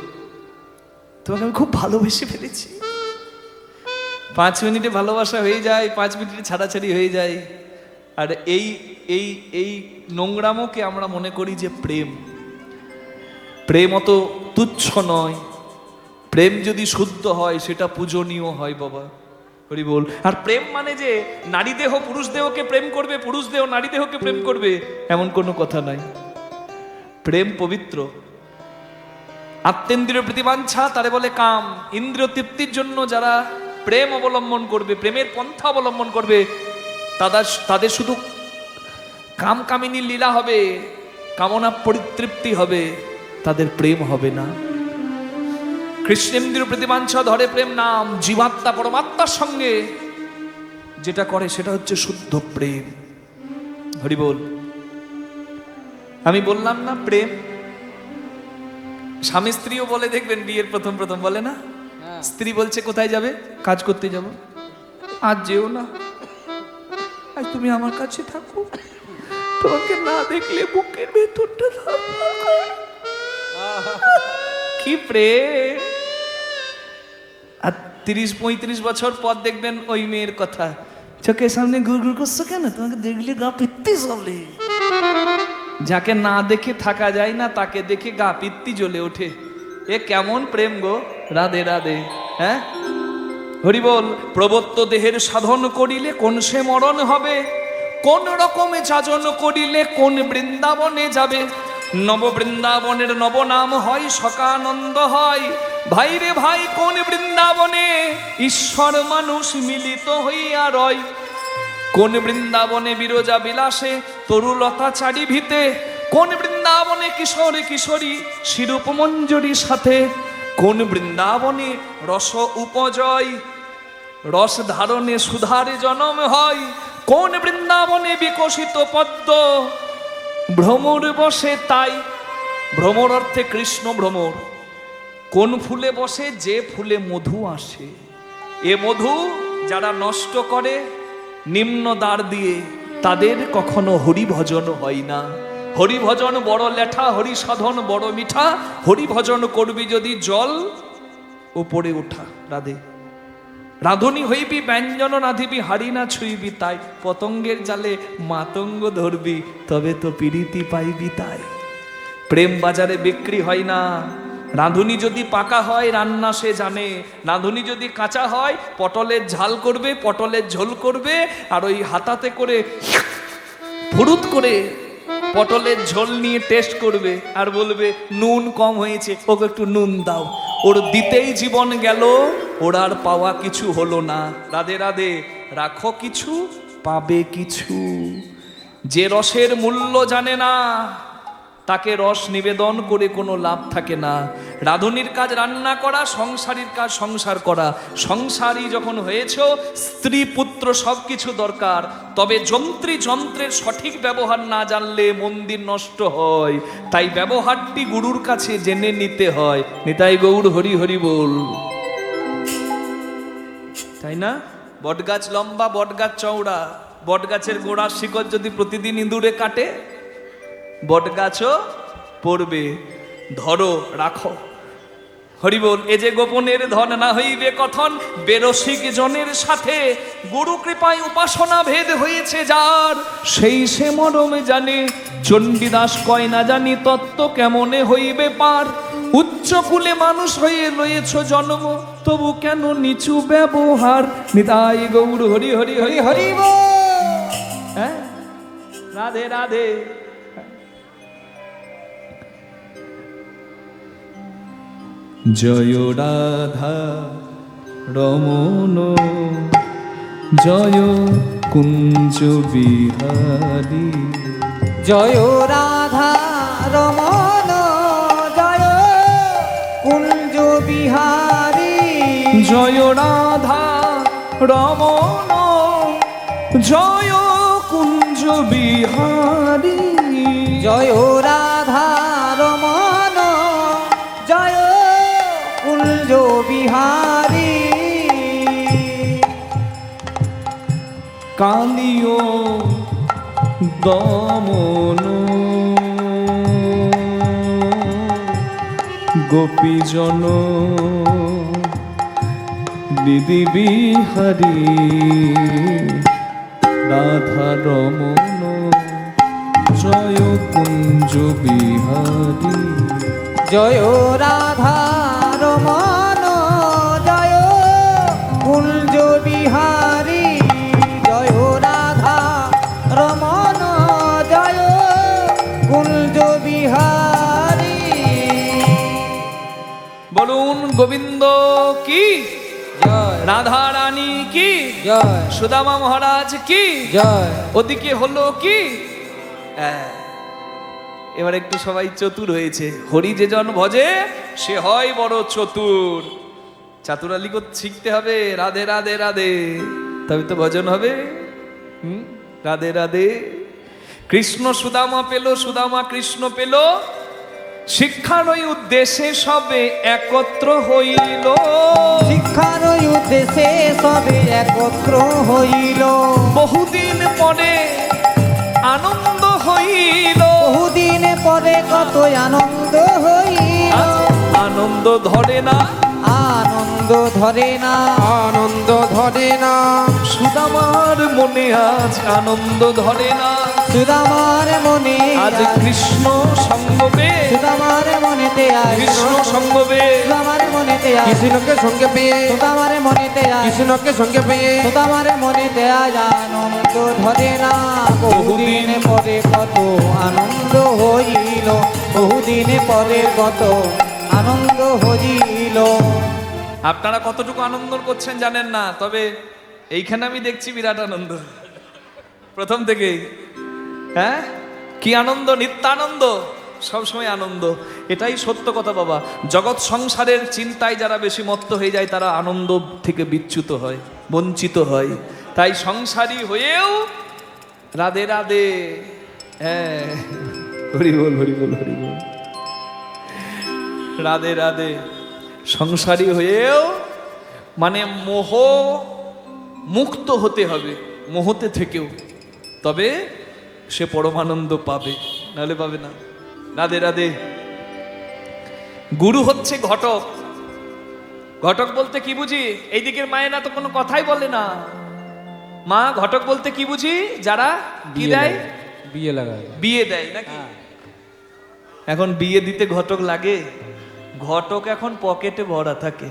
তোমাকে আমি খুব ভালোবেসে ফেলেছি। 5 মিনিটে ভালোবাসা হয়ে যায়, 5 মিনিটে ছাড়াছাড়ি হয়ে যায়। আর এই এই এই নোংরামোকে আমরা মনে করি যে প্রেম। প্রেম অত তুচ্ছ নয়। প্রেম যদি শুদ্ধ হয় সেটা পূজনীয় হয় বাবা, হরি বল। আর প্রেম মানে যে নারী দেহ পুরুষ দেহকে প্রেম করবে, পুরুষ দেহ নারী দেহকে প্রেম করবে, এমন কোনো কথা নাই। প্রেম পবিত্র। আত্মেন্দ্রিয় প্রতিবাঞ্ছা তারে বলে কাম। ইন্দ্রিয় তৃপ্তির জন্য যারা প্রেম অবলম্বন করবে, প্রেমের পন্থা অবলম্বন করবে, তাদের শুধু কামকামিনী লীলা হবে, কামনা পরিতৃপ্তি হবে, তাদের প্রেম হবে না। কৃষ্ণেন্দ্রিয় প্রতিবাঞ্ছা ধরে প্রেম নাম। জীবাত্মা পরমাত্মার সঙ্গে যেটা করে সেটা হচ্ছে শুদ্ধ প্রেম, হরি বল। আমি বললাম না প্রেম। স্বামী স্ত্রীও বলে, দেখবেন বিয়ের প্রথম প্রথম বলে না, স্ত্রী বলছে কোথায় যাবে, কাজ করতে যাব, আজ যেও না, আজ তুমি আমার কাছে থাকো, তোমাকে না দেখলে বুকের ভেতরটা কি প্রেম। আর 30-35 বছর পর দেখবেন ওই মেয়ের কথা, চোখের সামনে ঘুর ঘুর করছো কেন, তোমাকে দেখলে গা পিত্তি জ্বলে। যাকে না দেখে থাকা যায় না তাকে দেখে গা পিত্তি জ্বলে ওঠে। এ কেমন প্রেম গো, রাধে রাধে। হ্যাঁ, হরি বল। প্রবত্ত দেহের সাধন করিলে কোন সে মরণ হবে, কোন রকমে যাজন করিলে কোন বৃন্দাবনে যাবে। নব বৃন্দাবনের নব নাম হয় সকানন্দ হয়। ভাই রে ভাই, কোন বৃন্দাবনে ঈশ্বর মানুষ মিলিত হইয়া রয়। কোন বৃন্দাবনে বিরজা বিলাসে তরুলতা চারি ভিতে, কোন বৃন্দাবনে কিশোরী কিশোরী শিরূপ মঞ্জুরি সাথে। কোন বৃন্দাবনে রস উপজয়, রস ধারণে সুধারে জনম হয়। কোন বৃন্দাবনে বিকশিত পদ্ম ভ্রমর বসে তাই। ভ্রমর অর্থে কৃষ্ণ ভ্রমর। কোন ফুলে বসে, যে ফুলে মধু আসে। এ মধু যারা নষ্ট করে নিম্ন দ্বার দিয়ে, তাদের কখনো হরি ভজন হয় না। হরি ভজন বড় লেঠা, হরি সাধন বড় মিঠা। হরি ভজন করবি যদি জল উপরে ওঠা। রাধে রাধুনি হইবি ব্যঞ্জন রাধিবি, হারি না ছুইবি তাই। পতঙ্গের জালে মাতঙ্গ ধরবি, তবে তো প্রীতি পাইবি তাই। প্রেম বাজারে বিক্রি হয় না। রাঁধুনি যদি পাকা হয় রান্না সে জানে, রাঁধুনি যদি কাঁচা হয় পটলের ঝাল করবে, পটলের ঝোল করবে, আর ওই হাতাতে করে ফুরুত করে পটলের ঝোল নিয়ে টেস্ট করবে আর বলবে নুন কম হয়েছে, ওকে একটু নুন দাও। ওর দিতেই জীবন গেল, ওর আর পাওয়া কিছু হলো না। রাধে রাধে। রাখো কিছু পাবে কিছু। যে রসের মূল্য জানে না তাকে রস নিবেদন করে কোনো লাভ থাকে না। রাঁধুনির কাজ রান্না করা, সংসারীর কাজ সংসার করা। সংসারী যখন হয়েছ, স্ত্রী পুত্র সব কিছু দরকার। তবে যন্ত্রের সঠিক ব্যবহার না জানলে মন্দির নষ্ট হয়। তাই ব্যবহারটি গুরুর কাছে জেনে নিতে হয়। নিতাই গৌর হরি হরি বল। তাই না? বটগাছ লম্বা, বটগাছ চওড়া। বটগাছের গোড়ার শিকড় যদি প্রতিদিন ইঁদুরে কাটে, বটগাছও পড়বে। ধরো, রাখো, হরি বল। এ যে গোপনের ধন না হইবে কথন, বেরসিক জনের সাথে। গুরু কৃপায় উপাসনা ভেদ হয়েছে যার, সেই সে মরমে জানে। চণ্ডীদাস কয় না জানি তত্ত্ব কেমনে হইবে পার। উচ্চ কুলে মানুষ হয়ে লয়েছ জন্ম, তবু কেন নিচু ব্যবহার। নিতাই গৌর হরি হরি হরি হরি বল। হ্যাঁ, রাধে রাধে। জয় রাধা রমণ, জয় কুঞ্জ বিহারী। জয় রাধা রমণ, জয় কুঞ্জ বিহারী। জয় রাধা রমণ, জয় কুঞ্জ বিহারী। জয় রাধা রমণ, জয় কুঞ্জ বিহারী। কালিও দমন গোপীজন দিদি বিহারী রাধা রমন জয় কুঞ্জ বিহারী। জয় রাধা রমন জয় কুঞ্জ বিহারী, জয় রাধা রমন জয় কুঞ্জ বিহারী। বলুন গোবিন্দ কি, জয় রাধা রানী কি, জয় সুদামা মহারাজ কি, জয়। ওদিকে হলো কি। এবার একটু সবাই চতুর হয়েছে। হরি যে জন ভজে সে হয় বড় চতুর। চাতুরালি শিখতে হবে। রাধে রাধে রাধে, তবে তো ভজন হবে। রাধে রাধে। কৃষ্ণ সুদামা পেল, সুদামা কৃষ্ণ পেল, শিক্ষার ওই উদ্দেশ্যে সবে একত্র হইল। শিক্ষার উদ্দেশ্যে সবে একত্র হইল। বহুদিন পরে আনন্দ হইল। বহুদিন পরে কত আনন্দ হইল। আনন্দ ধরে না, আনন্দ ধরে না, আনন্দ ধরে না। সুদামার মনে আজ আনন্দ ধরে না। সুদামার মনে আজ কৃষ্ণ সঙ্গবে, সুদামার মনেতে আজ কৃষ্ণ সঙ্গবে, সুদামার মনেতে আজ কৃষ্ণকে সঙ্গে পেয়ে, সুদামার মনেতে আজ কৃষ্ণকে সঙ্গে পেয়ে সুদামার মনেতে আজ আনন্দ ধরে না। বহুদিন পরে কত আনন্দ হইল, বহুদিন পরে কত আনন্দ হইল। আপনারা কতটুকু আনন্দ করছেন জানেন না, তবে এইখানে আমি দেখছি বিরাট আনন্দ প্রথম থেকেই। হ্যাঁ, কি আনন্দ, নিত্যানন্দ, সবসময় আনন্দ। এটাই সত্য কথা বাবা। জগৎ সংসারের চিন্তায় যারা বেশি মত্ত হয়ে যায় তারা আনন্দ থেকে বিচ্যুত হয়, বঞ্চিত হয়। তাই সংসারী হয়েও রাধে রাধে। হ্যাঁ, হরি বল হরি বল হরি বল। রাধে রাধে। সংসারী হয়েও মানে মোহ মুক্ত হতে হবে, মোহতে থেকেও, তবে সে পরমানন্দ পাবে, নাহলে পাবে না। রাধে রাধে। গুরু হচ্ছে ঘটক। ঘটক বলতে কি বুঝি? এই দিকের মায়েরা তো কোনো কথাই বলে না। মা, ঘটক বলতে কি বুঝি? যারা কি দেয়? বিয়ে লাগায়, বিয়ে দেয় নাকি? এখন বিয়ে দিতে ঘটক লাগে? ঘটক এখন পকেটে ভরা থাকে,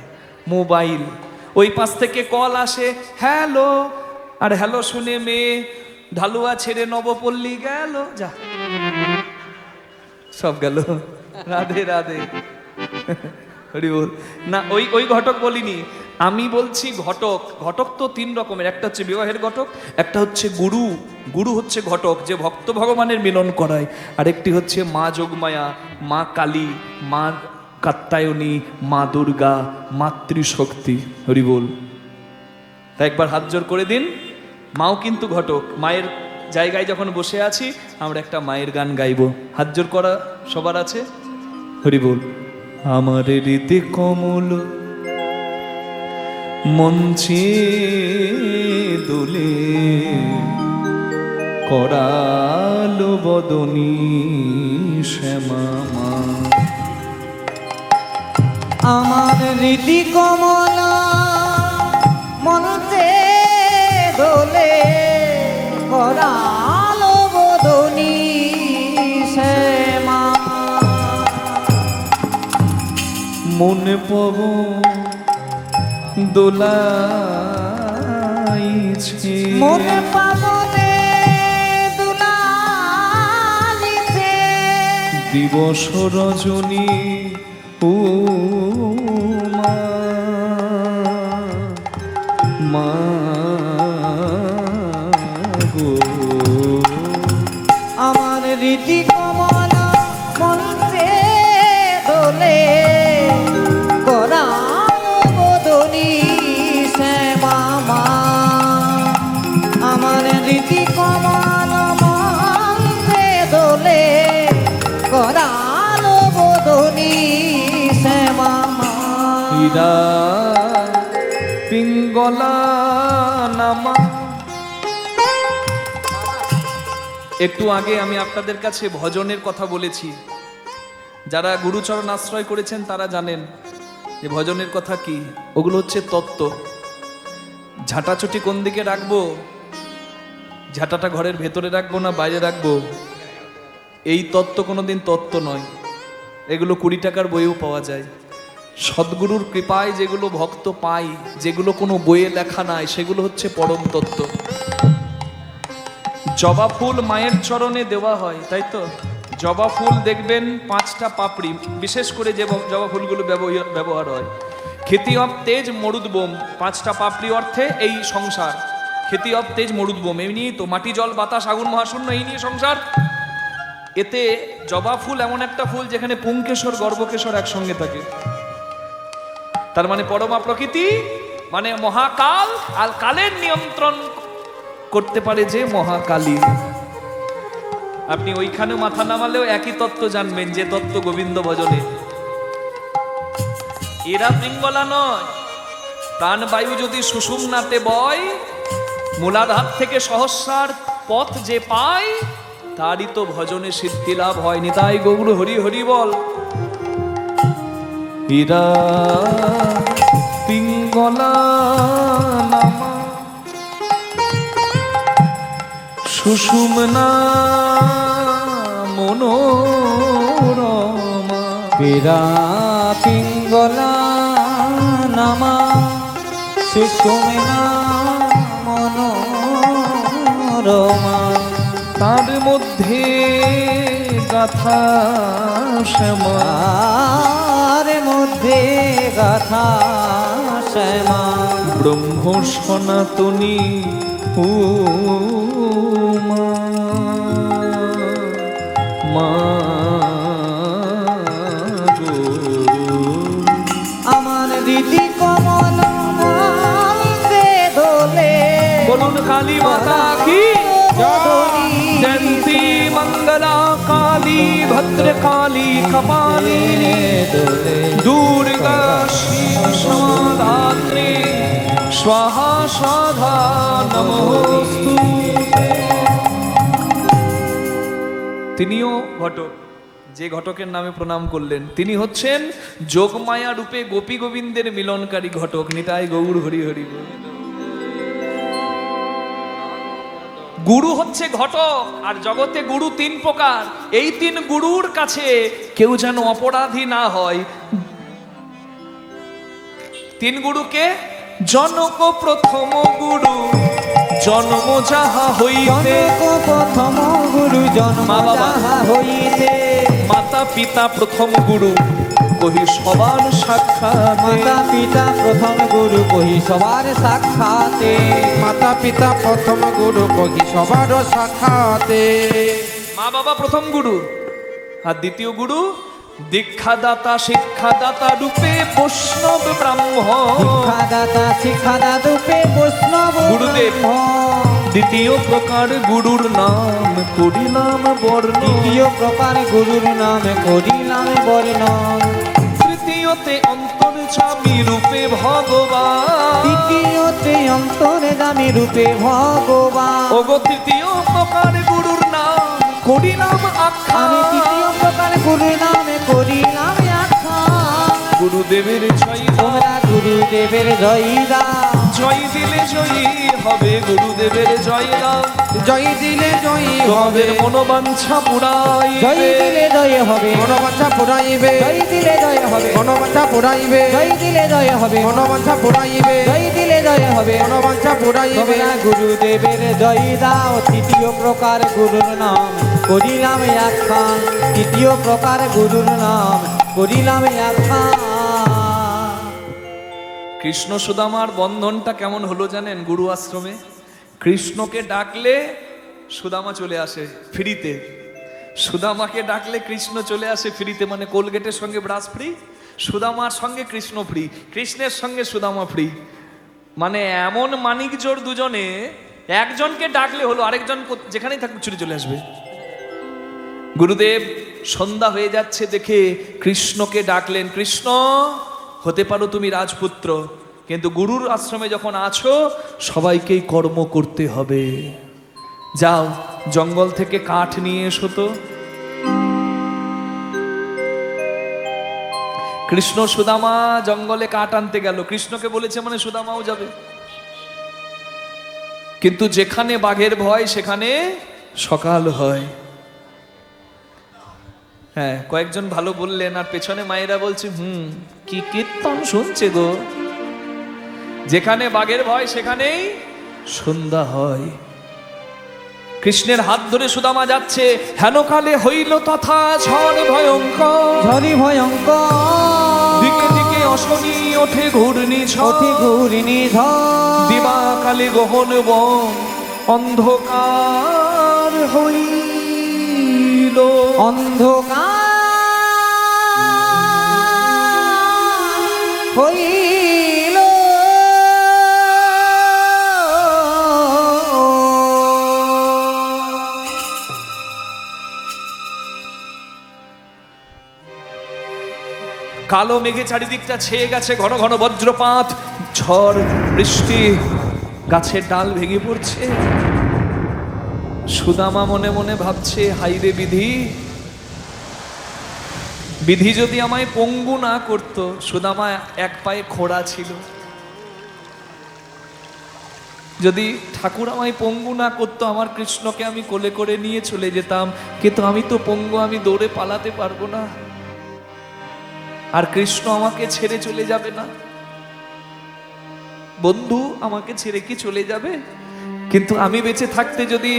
মোবাইল। ওই পাশ থেকে কল আসে, হ্যালো, আর হ্যালো শুনে মেয়ে ঢালুয়া ছেড়ে নবপল্লী গেল, যা সব গেল। রাধে রাধে। হরি বল। না, ওই ওই ঘটক বলিনি, আমি বলছি ঘটক। ঘটক তো তিন রকমের, একটা হচ্ছে বিবাহের ঘটক, একটা হচ্ছে গুরু। গুরু হচ্ছে ঘটক যে ভক্ত ভগবানের মিলন করায়। আরেকটি হচ্ছে মা যোগমায়া, মা কালী, মা কাত্যায়নী, মা দুর্গা, মাতৃশক্তি। হরি বল। তাই একবার হাত জোর করে দিন। মাও কিন্তু ঘটক। মায়ের জায়গায় যখন বসে আছি আমরা একটা মায়ের গান গাইব। হাত জোর করা সবার আছে? হরি বল। আমার রীতি কমল মঞ্চে দোলে, করালো বদনী শ্যামা মা। আমার রীতি কমলা মনতে দোলে, করালো বদনী শ্যামা। মনে পবন দোলাইছে, মনে পাবনে দুলাইছে, দিবস রজনী ও মা, মা গো। আমার রীতি কমলা মনতে দোলে, করালো বদনী শ্যামা মা। আমার রীতি কমলা মনতে দোলে, করালো বদনী শ্যামা মা। হীরা পিঙ্গলা নামা। একটু আগে আমি আপনাদের কাছে ভজনের কথা বলেছি। যারা গুরুচরণ আশ্রয় করেছেন তারা জানেন যে ভজনের কথা কি। ওগুলো হচ্ছে তত্ত্ব। ঝাঁটাচুটি কোন দিকে রাখবো, ঝাঁটাটা ঘরের ভেতরে রাখবো না বাইরে রাখবো, এই তত্ত্ব কোনোদিন তত্ত্ব নয়। এগুলো 20 টাকার বইও পাওয়া যায়। সদ্গুরুর কৃপায় যেগুলো ভক্ত পায়, যেগুলো কোনো বইয়ে লেখা নাই, সেগুলো হচ্ছে পরম তত্ত্ব। জবা ফুল মায়ের চরণে দেওয়া হয়, তাই তো? জবা ফুল দেখবেন 5টা পাপড়ি, বিশেষ করে যে জবা ফুলগুলো ব্যবহার হয়। খ্যাতি অব তেজ মরুদ বোম, 5টা পাপড়ি অর্থে এই সংসার। খ্যাতি অব তেজ মরুদ বোম, এমনি তো মাটি জল বাতাস আগুন মহাশূন্য, এই নিয়ে সংসার। এতে জবা ফুল এমন একটা ফুল যেখানে পুংকেশর গর্ভকেশর একসঙ্গে থাকে। তার মানে পরমা প্রকৃতি, মানে মহাকাল, আর কালের নিয়ন্ত্রণ করতে পারে যে মহাকালী। আপনি ওইখানে মাথা নামালেও একই তত্ত্ব জানবেন, যে তত্ত্ব গোবিন্দ ভজনে। এরা পিঙ্গলা নয়। প্রাণবায়ু যদি সুষুম্নাতে বয়, মূলাধার থেকে সহস্রার পথ যে পায়, তারই তো ভজনে সিদ্ধি লাভ হয়নি। তাই গৌর হরি হরি বল। এরা পিঙ্গলা নামা সুষুম্না মনোরমা। পীরা পিঙ্গলা নামা সুষুম্না মনোরমা। তার মধ্যে গাথা শ্যামা, তার মধ্যে গাথা শ্যামা। ব্রহ্ম সনাতনী উমা মা গো। আমার দিদি কমল দোলে, বলুন কালী মাতা কি জয়ন্তী মঙ্গলা কালী ভদ্রকালী কপালিনী দুর্গা শিবধাত্রী স্বাহা স্বাধা নমোস্তু। তিনিও ঘটক, যে ঘটকের নামে প্রণাম করলেন তিনি হচ্ছেন যোগমায়া রূপে গোপী গোবিন্দের মিলনকারী ঘটক। নিতাই গৌর হরি হরি বল। গুরু হচ্ছে ঘটক, আর জগতে গুরু 3 প্রকার। এই 3 গুরুর কাছে কেউ যেন অপরাধী না হয়। 3 গুরুকে জনক প্রথম গুরু, জন্ম যাহা হইতে। প্রথম গুরু জন্ম মা বাবা যাহা হইতে। মাতা পিতা প্রথম গুরু, কহি সবার সাক্ষাৎ। মাতা পিতা প্রথম গুরু কহি সবার সাক্ষাতে। মাতা পিতা প্রথম গুরু কহি সবার সাক্ষাতে। মা বাবা প্রথম গুরু, আর দ্বিতীয় গুরু দীক্ষাদাতা শিক্ষাদাতা রূপে বৈষ্ণব ব্রাহ্মণ। শিক্ষাদাতা শিক্ষাদাতা রূপে বৈষ্ণব গুরুদেব। দ্বিতীয় প্রকার গুরুর নাম করিলাম বর্ণ। দ্বিতীয় প্রকার গুরুর নাম করিলাম বর্ণ। তৃতীয়তে অন্তর্যামী রূপে ভগবান। তৃতীয়তে অন্তর্যামী রূপে ভগবান। ওগো তৃতীয় প্রকার গুরুর নাম করিলাম আখ্যান। আমি তৃতীয় প্রকার গুরুর নামে করিলাম আখ্যান। গুরুদেবের জয় দাও। তোমরা গুরুদেবের জয় দাও। জয় দিলে জয়ী হবে গুরুদেবের জয় দাও। জয় দিলে জয়ী হবে, তোমাদের মনোবাঞ্ছা পুরাই। জয় দিলে জয় হবে। মনোবাঞ্ছা পুরাইবে। জয় দিলে জয় হবে। মনোবাঞ্ছা পুরাইবে। জয় দিলে জয় হবে। মনোবাঞ্ছা পুরাইবে। জয় দিলে জয় হবে। মনোবাঞ্ছা পুরাইবে। তোমরা গুরুদেবের জয় দাও। তৃতীয় প্রকার গুরুর নাম করিলাম আখ্যান। তৃতীয় প্রকার গুরুর নাম করিলাম আখ্যান। কৃষ্ণ সুদামার বন্ধনটা কেমন হলো জানেন? গুরু আশ্রমে কৃষ্ণকে ডাকলে সুদামা চলে আসে ফ্রিতে। সুদামাকে ডাকলে কৃষ্ণ চলে আসে ফ্রিতে, মানে কোলগেটের সঙ্গে ব্রাশ ফ্রি, সুদামার সঙ্গে কৃষ্ণ ফ্রি, কৃষ্ণের সঙ্গে সুদামা ফ্রি। মানে এমন মানিক জোর দুজনে, একজনকে ডাকলে হলো আরেকজন যেখানেই থাকুক ছুটে চলে আসবে। গুরুদেব সন্ধ্যা হয়ে যাচ্ছে দেখে কৃষ্ণকে ডাকলেন, কৃষ্ণ হতে পারো তুমি রাজপুত্র, কিন্তু গুরুর আশ্রমে যখন আছো সবাইকেই কর্ম করতে হবে। যাও জঙ্গল থেকে কাঠ নিয়ে এসো তো। কৃষ্ণ সুদামা জঙ্গলে কাঠ আনতে গেল, কৃষ্ণকে বলেছে মানে সুদামাও যাবে। কিন্তু যেখানে বাঘের ভয় সেখানে সকাল হয়। হ্যাঁ, কয়েকজন ভালো বললেন, আর পেছনে মায়েরা বলছে কি কীর্তন শুনছে গো। যেখানে বাঘের ভয় সেখানেই সন্ধ্যা হয়। কৃষ্ণের হাত ধরে সুদামা যাচ্ছে, হেনকালে হইল তথা ঝড় ভয়ঙ্কর, ঝরি ভয়ঙ্কর, দিকে দিকে অশনি ওঠে ঘূর্ণিঝড়, অতি ঘূর্ণি ঝড়, দিবাকালে গহন বন অন্ধকার হইল, অন্ধকার হইল। কালো মেঘে চারিদিকটা ছেয়ে গেছে, ঘন ঘন বজ্রপাত, ঝড় বৃষ্টি, গাছের ডাল ভেঙে পড়ছে। সুদামা মনে মনে ভাবছে, হাইরে বিধি, বিধি যদি আমায় পঙ্গু না করতো। সুদামা এক পায়ে খোড়া ছিল, যদি ঠাকুর আমায় পঙ্গু না করতো, আমার কৃষ্ণকে আমি কোলে করে নিয়ে চলে যেতাম। কিন্তু আমি তো পঙ্গু, আমি দৌড়ে পালাতে পারবো না, আর কৃষ্ণ আমাকে ছেড়ে চলে যাবে না। বন্ধু আমাকে ছেড়ে কি চলে যাবে? কিন্তু আমি বেঁচে থাকতে যদি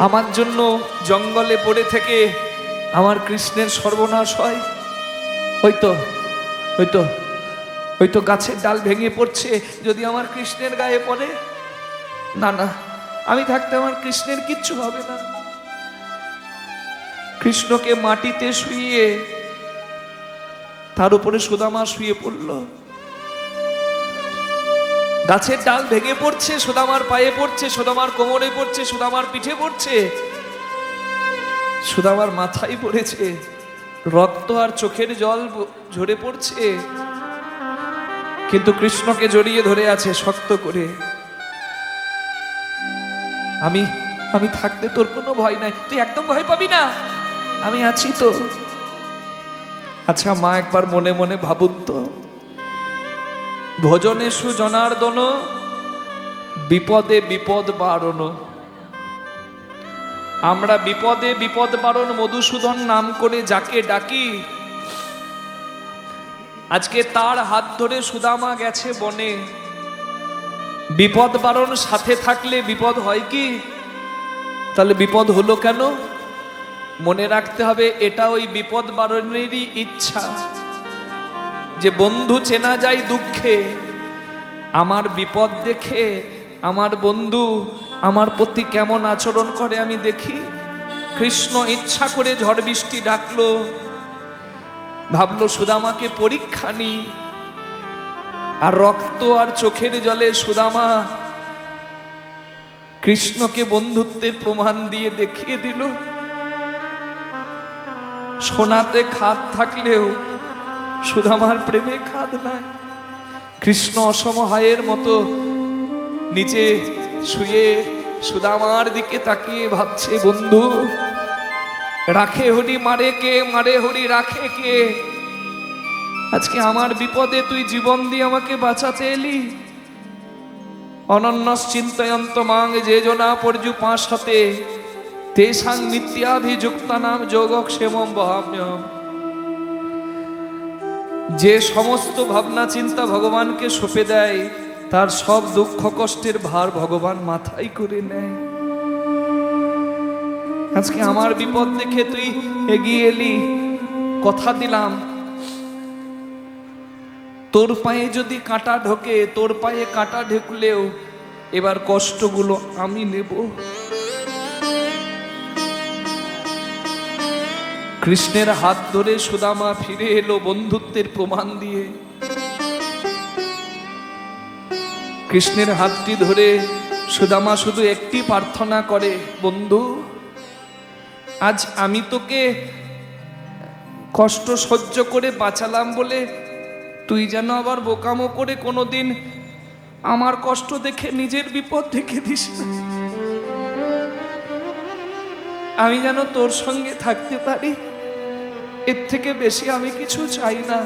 আমার জন্য জঙ্গলে পড়ে থেকে আমার কৃষ্ণের সর্বনাশ হয়, হয়তো হয়তো হয়তো গাছের ডাল ভেঙে পড়ছে, যদি আমার কৃষ্ণের গায়ে পড়ে, না না, আমি থাকতে আমার কৃষ্ণের কিচ্ছু হবে না। কৃষ্ণকে মাটিতে শুইয়ে তার উপরে সুদামা শুয়ে পড়ল। গাছের ডাল ভেঙে পড়ছে, সুদামার পায়ে পড়ছে, সুদামার কোমরে পড়ছে, সুদামার পিঠে পড়ছে, সুদামার মাথায় পড়েছে, রক্ত আর চোখের জল ঝরে পড়ছে। কিন্তু কৃষ্ণকে জড়িয়ে ধরে আছে শক্ত করে। আমি থাকতে তোর কোনো ভয় নাই, তুই একদম ভয় পাবি না, আমি আছি তো। আচ্ছা মা, একবার মনে মনে ভাবুন তো, ভজনেষু জনার্দন বিপদে বিপদ বারণ। আমরা বিপদে বিপদ বারণ মধুসূদন নাম করে যাকে ডাকি, আজকে তার হাত ধরে সুদামা গেছে বনে। বিপদ বারণ সাথে থাকলে বিপদ হয় কি? তাহলে বিপদ হলো কেন? মনে রাখতে হবে, এটা ওই বিপদ বারণেরই ইচ্ছা, যে বন্ধু চেনা যায় দুঃখে। আমার বিপদ দেখে আমার বন্ধু আমার প্রতি কেমন আচরণ করে আমি দেখি। কৃষ্ণ ইচ্ছা করে ঝড় বৃষ্টি ডাকলো, ভাবলো সুদামাকে পরীক্ষা নি, আর রক্ত আর চোখের জলে সুদামা কৃষ্ণকে বন্ধুত্বের প্রমাণ দিয়ে দেখিয়ে দিল। সোনাতে খাদ থাকলেও সুদামার প্রেমে খাদ নাই। কৃষ্ণ অসমহায়ের মতো নিচে শুয়ে সুদামার দিকে তাকিয়ে ভাবছে, বন্ধু, রাখে হরি মারে কে, মারে হরি রাখে কে? আজকে আমার বিপদে তুই জীবন দিয়ে আমাকে বাঁচাতে এলি। অনন্য চিন্তয়ন্ত মাং যে জনা পর্যু পাঁচ হাতে তেসাং নিত্যাভিযুক্তা নাম যোগক্ষেমম বহাম্যহম। যে সমস্ত ভাবনা চিন্তা ভগবানকে সঁপে দেয়, তার সব দুঃখ কষ্টের ভার ভগবান মাথায় করে নেয়। আজকে আমার বিপদ দেখে তুই এগিয়ে এলি, কথা দিলাম তোর পায়ে যদি কাঁটা ঢোকে, তোর পায়ে কাঁটা ঢুকলেও এবার কষ্টগুলো আমি নেব। কৃষ্ণের হাত ধরে সুদামা ফিরে এলো বন্ধুত্বের প্রমাণ দিয়ে। কৃষ্ণের হাতটি ধরে সুদামা শুধু একটি প্রার্থনা করে, বন্ধু, আজ আমি তোকে কষ্ট সহ্য করে বাঁচালাম বলে তুই যেন আবার বোকামো করে কোনোদিন আমার কষ্ট দেখে নিজের বিপদ দেখে দিস না। আমি যেন তোর সঙ্গে থাকতে পারি। এর থেকে বেশি আমি কিছু চাই না।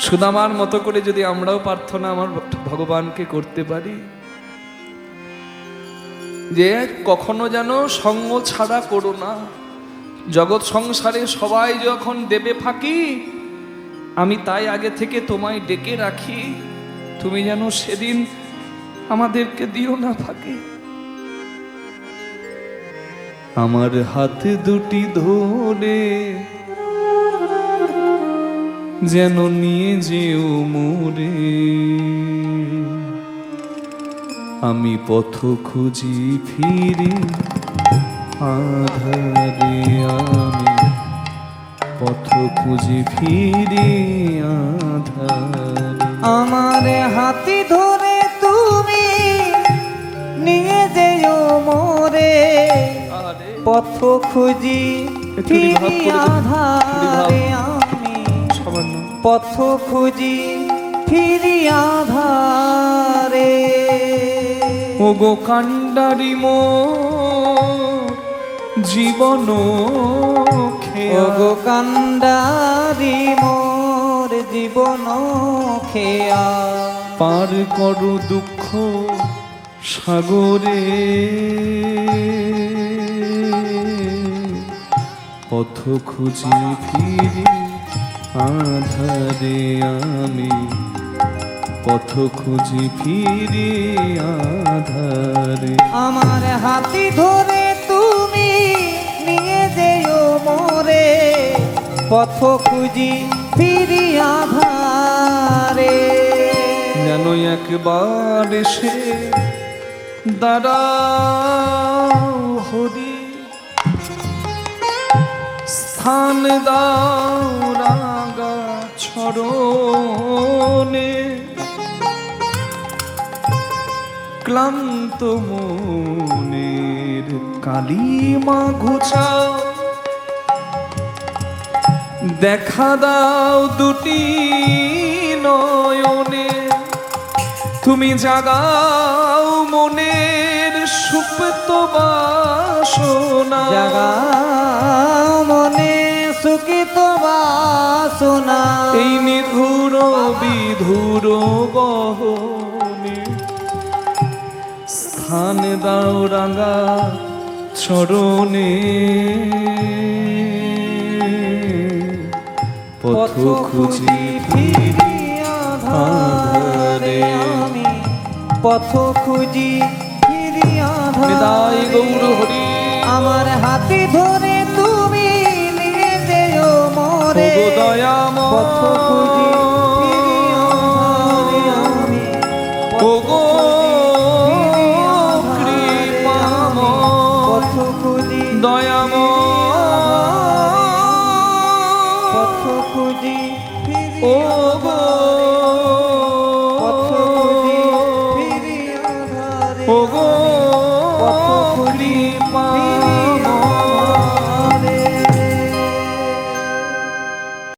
সুদামার মতো করে যদি আমরাও প্রার্থনা আমার ভগবানকে করতে পারি যে কখনো যেন সঙ্গ ছাড়া করো না, জগৎ সংসারে সবাই যখন দেবে ফাঁকি, আমি তাই আগে থেকে তোমায় ডেকে রাখি, তুমি যেন সেদিন আমাদেরকে দিও না ফাঁকি। আমার হাত দুটি ধরে যেন নিয়ে যেও মোরে, আমি পথ খুঁজি ফিরি আধারে, আমি পথ খুঁজি ফিরি আধারে। আমার হাতি ধরে তুমি নিয়ে যেও মোরে, আরে পথ খুঁজি একটু রিভাব ফিরি করে দিন, আধারে, আমি সামান্য পথ খুঁজি ফিরি আধারে। ওগো কান্ডারি মো জীবন খেয়া, ওগো কান্ডারি মোর জীবন খেয়া, পার করো দুঃখ সাগরে, পথ খুঁজি ফিরি আধারে, আমি পথ খুঁজি ফিরি আধারে। আমার হাতি ধরে তুমি নিয়ে যেও মোরে, পথ খুঁজি ফিরি আধারে। যেন একবার এসে দাঁড়াও হরি, স্থান দাও রাগা ছড়নে, ক্লান্ত মনের কালিমা ঘুচাও, দেখা দাও দুটি নয়নে, তুমি জাগাও মনের সুপ্ত বাসনা, জাগাও মনে সুখিত বাসনা, এই নিধুর বিধুর গহনে, স্থান দাও রাঙা চরণে, পথ খুঁজি ফিরি আধারে, আমি পথ খুঁজি ফিরি নিতাই আধারে। গৌর হরি। আমার হাতি ধরে তুমি নিয়ে যেও মোরে, ওগো দয়াময়, পথ খুঁজি ফিরি আধারে, আমি ওগো কৃপাময়, পথ খুঁজি দয়াময়, পথ খুঁজি ফিরি ওগো পথ খুঁজি ফিরি আধারে, ওগো পথ খুঁজি কৃপা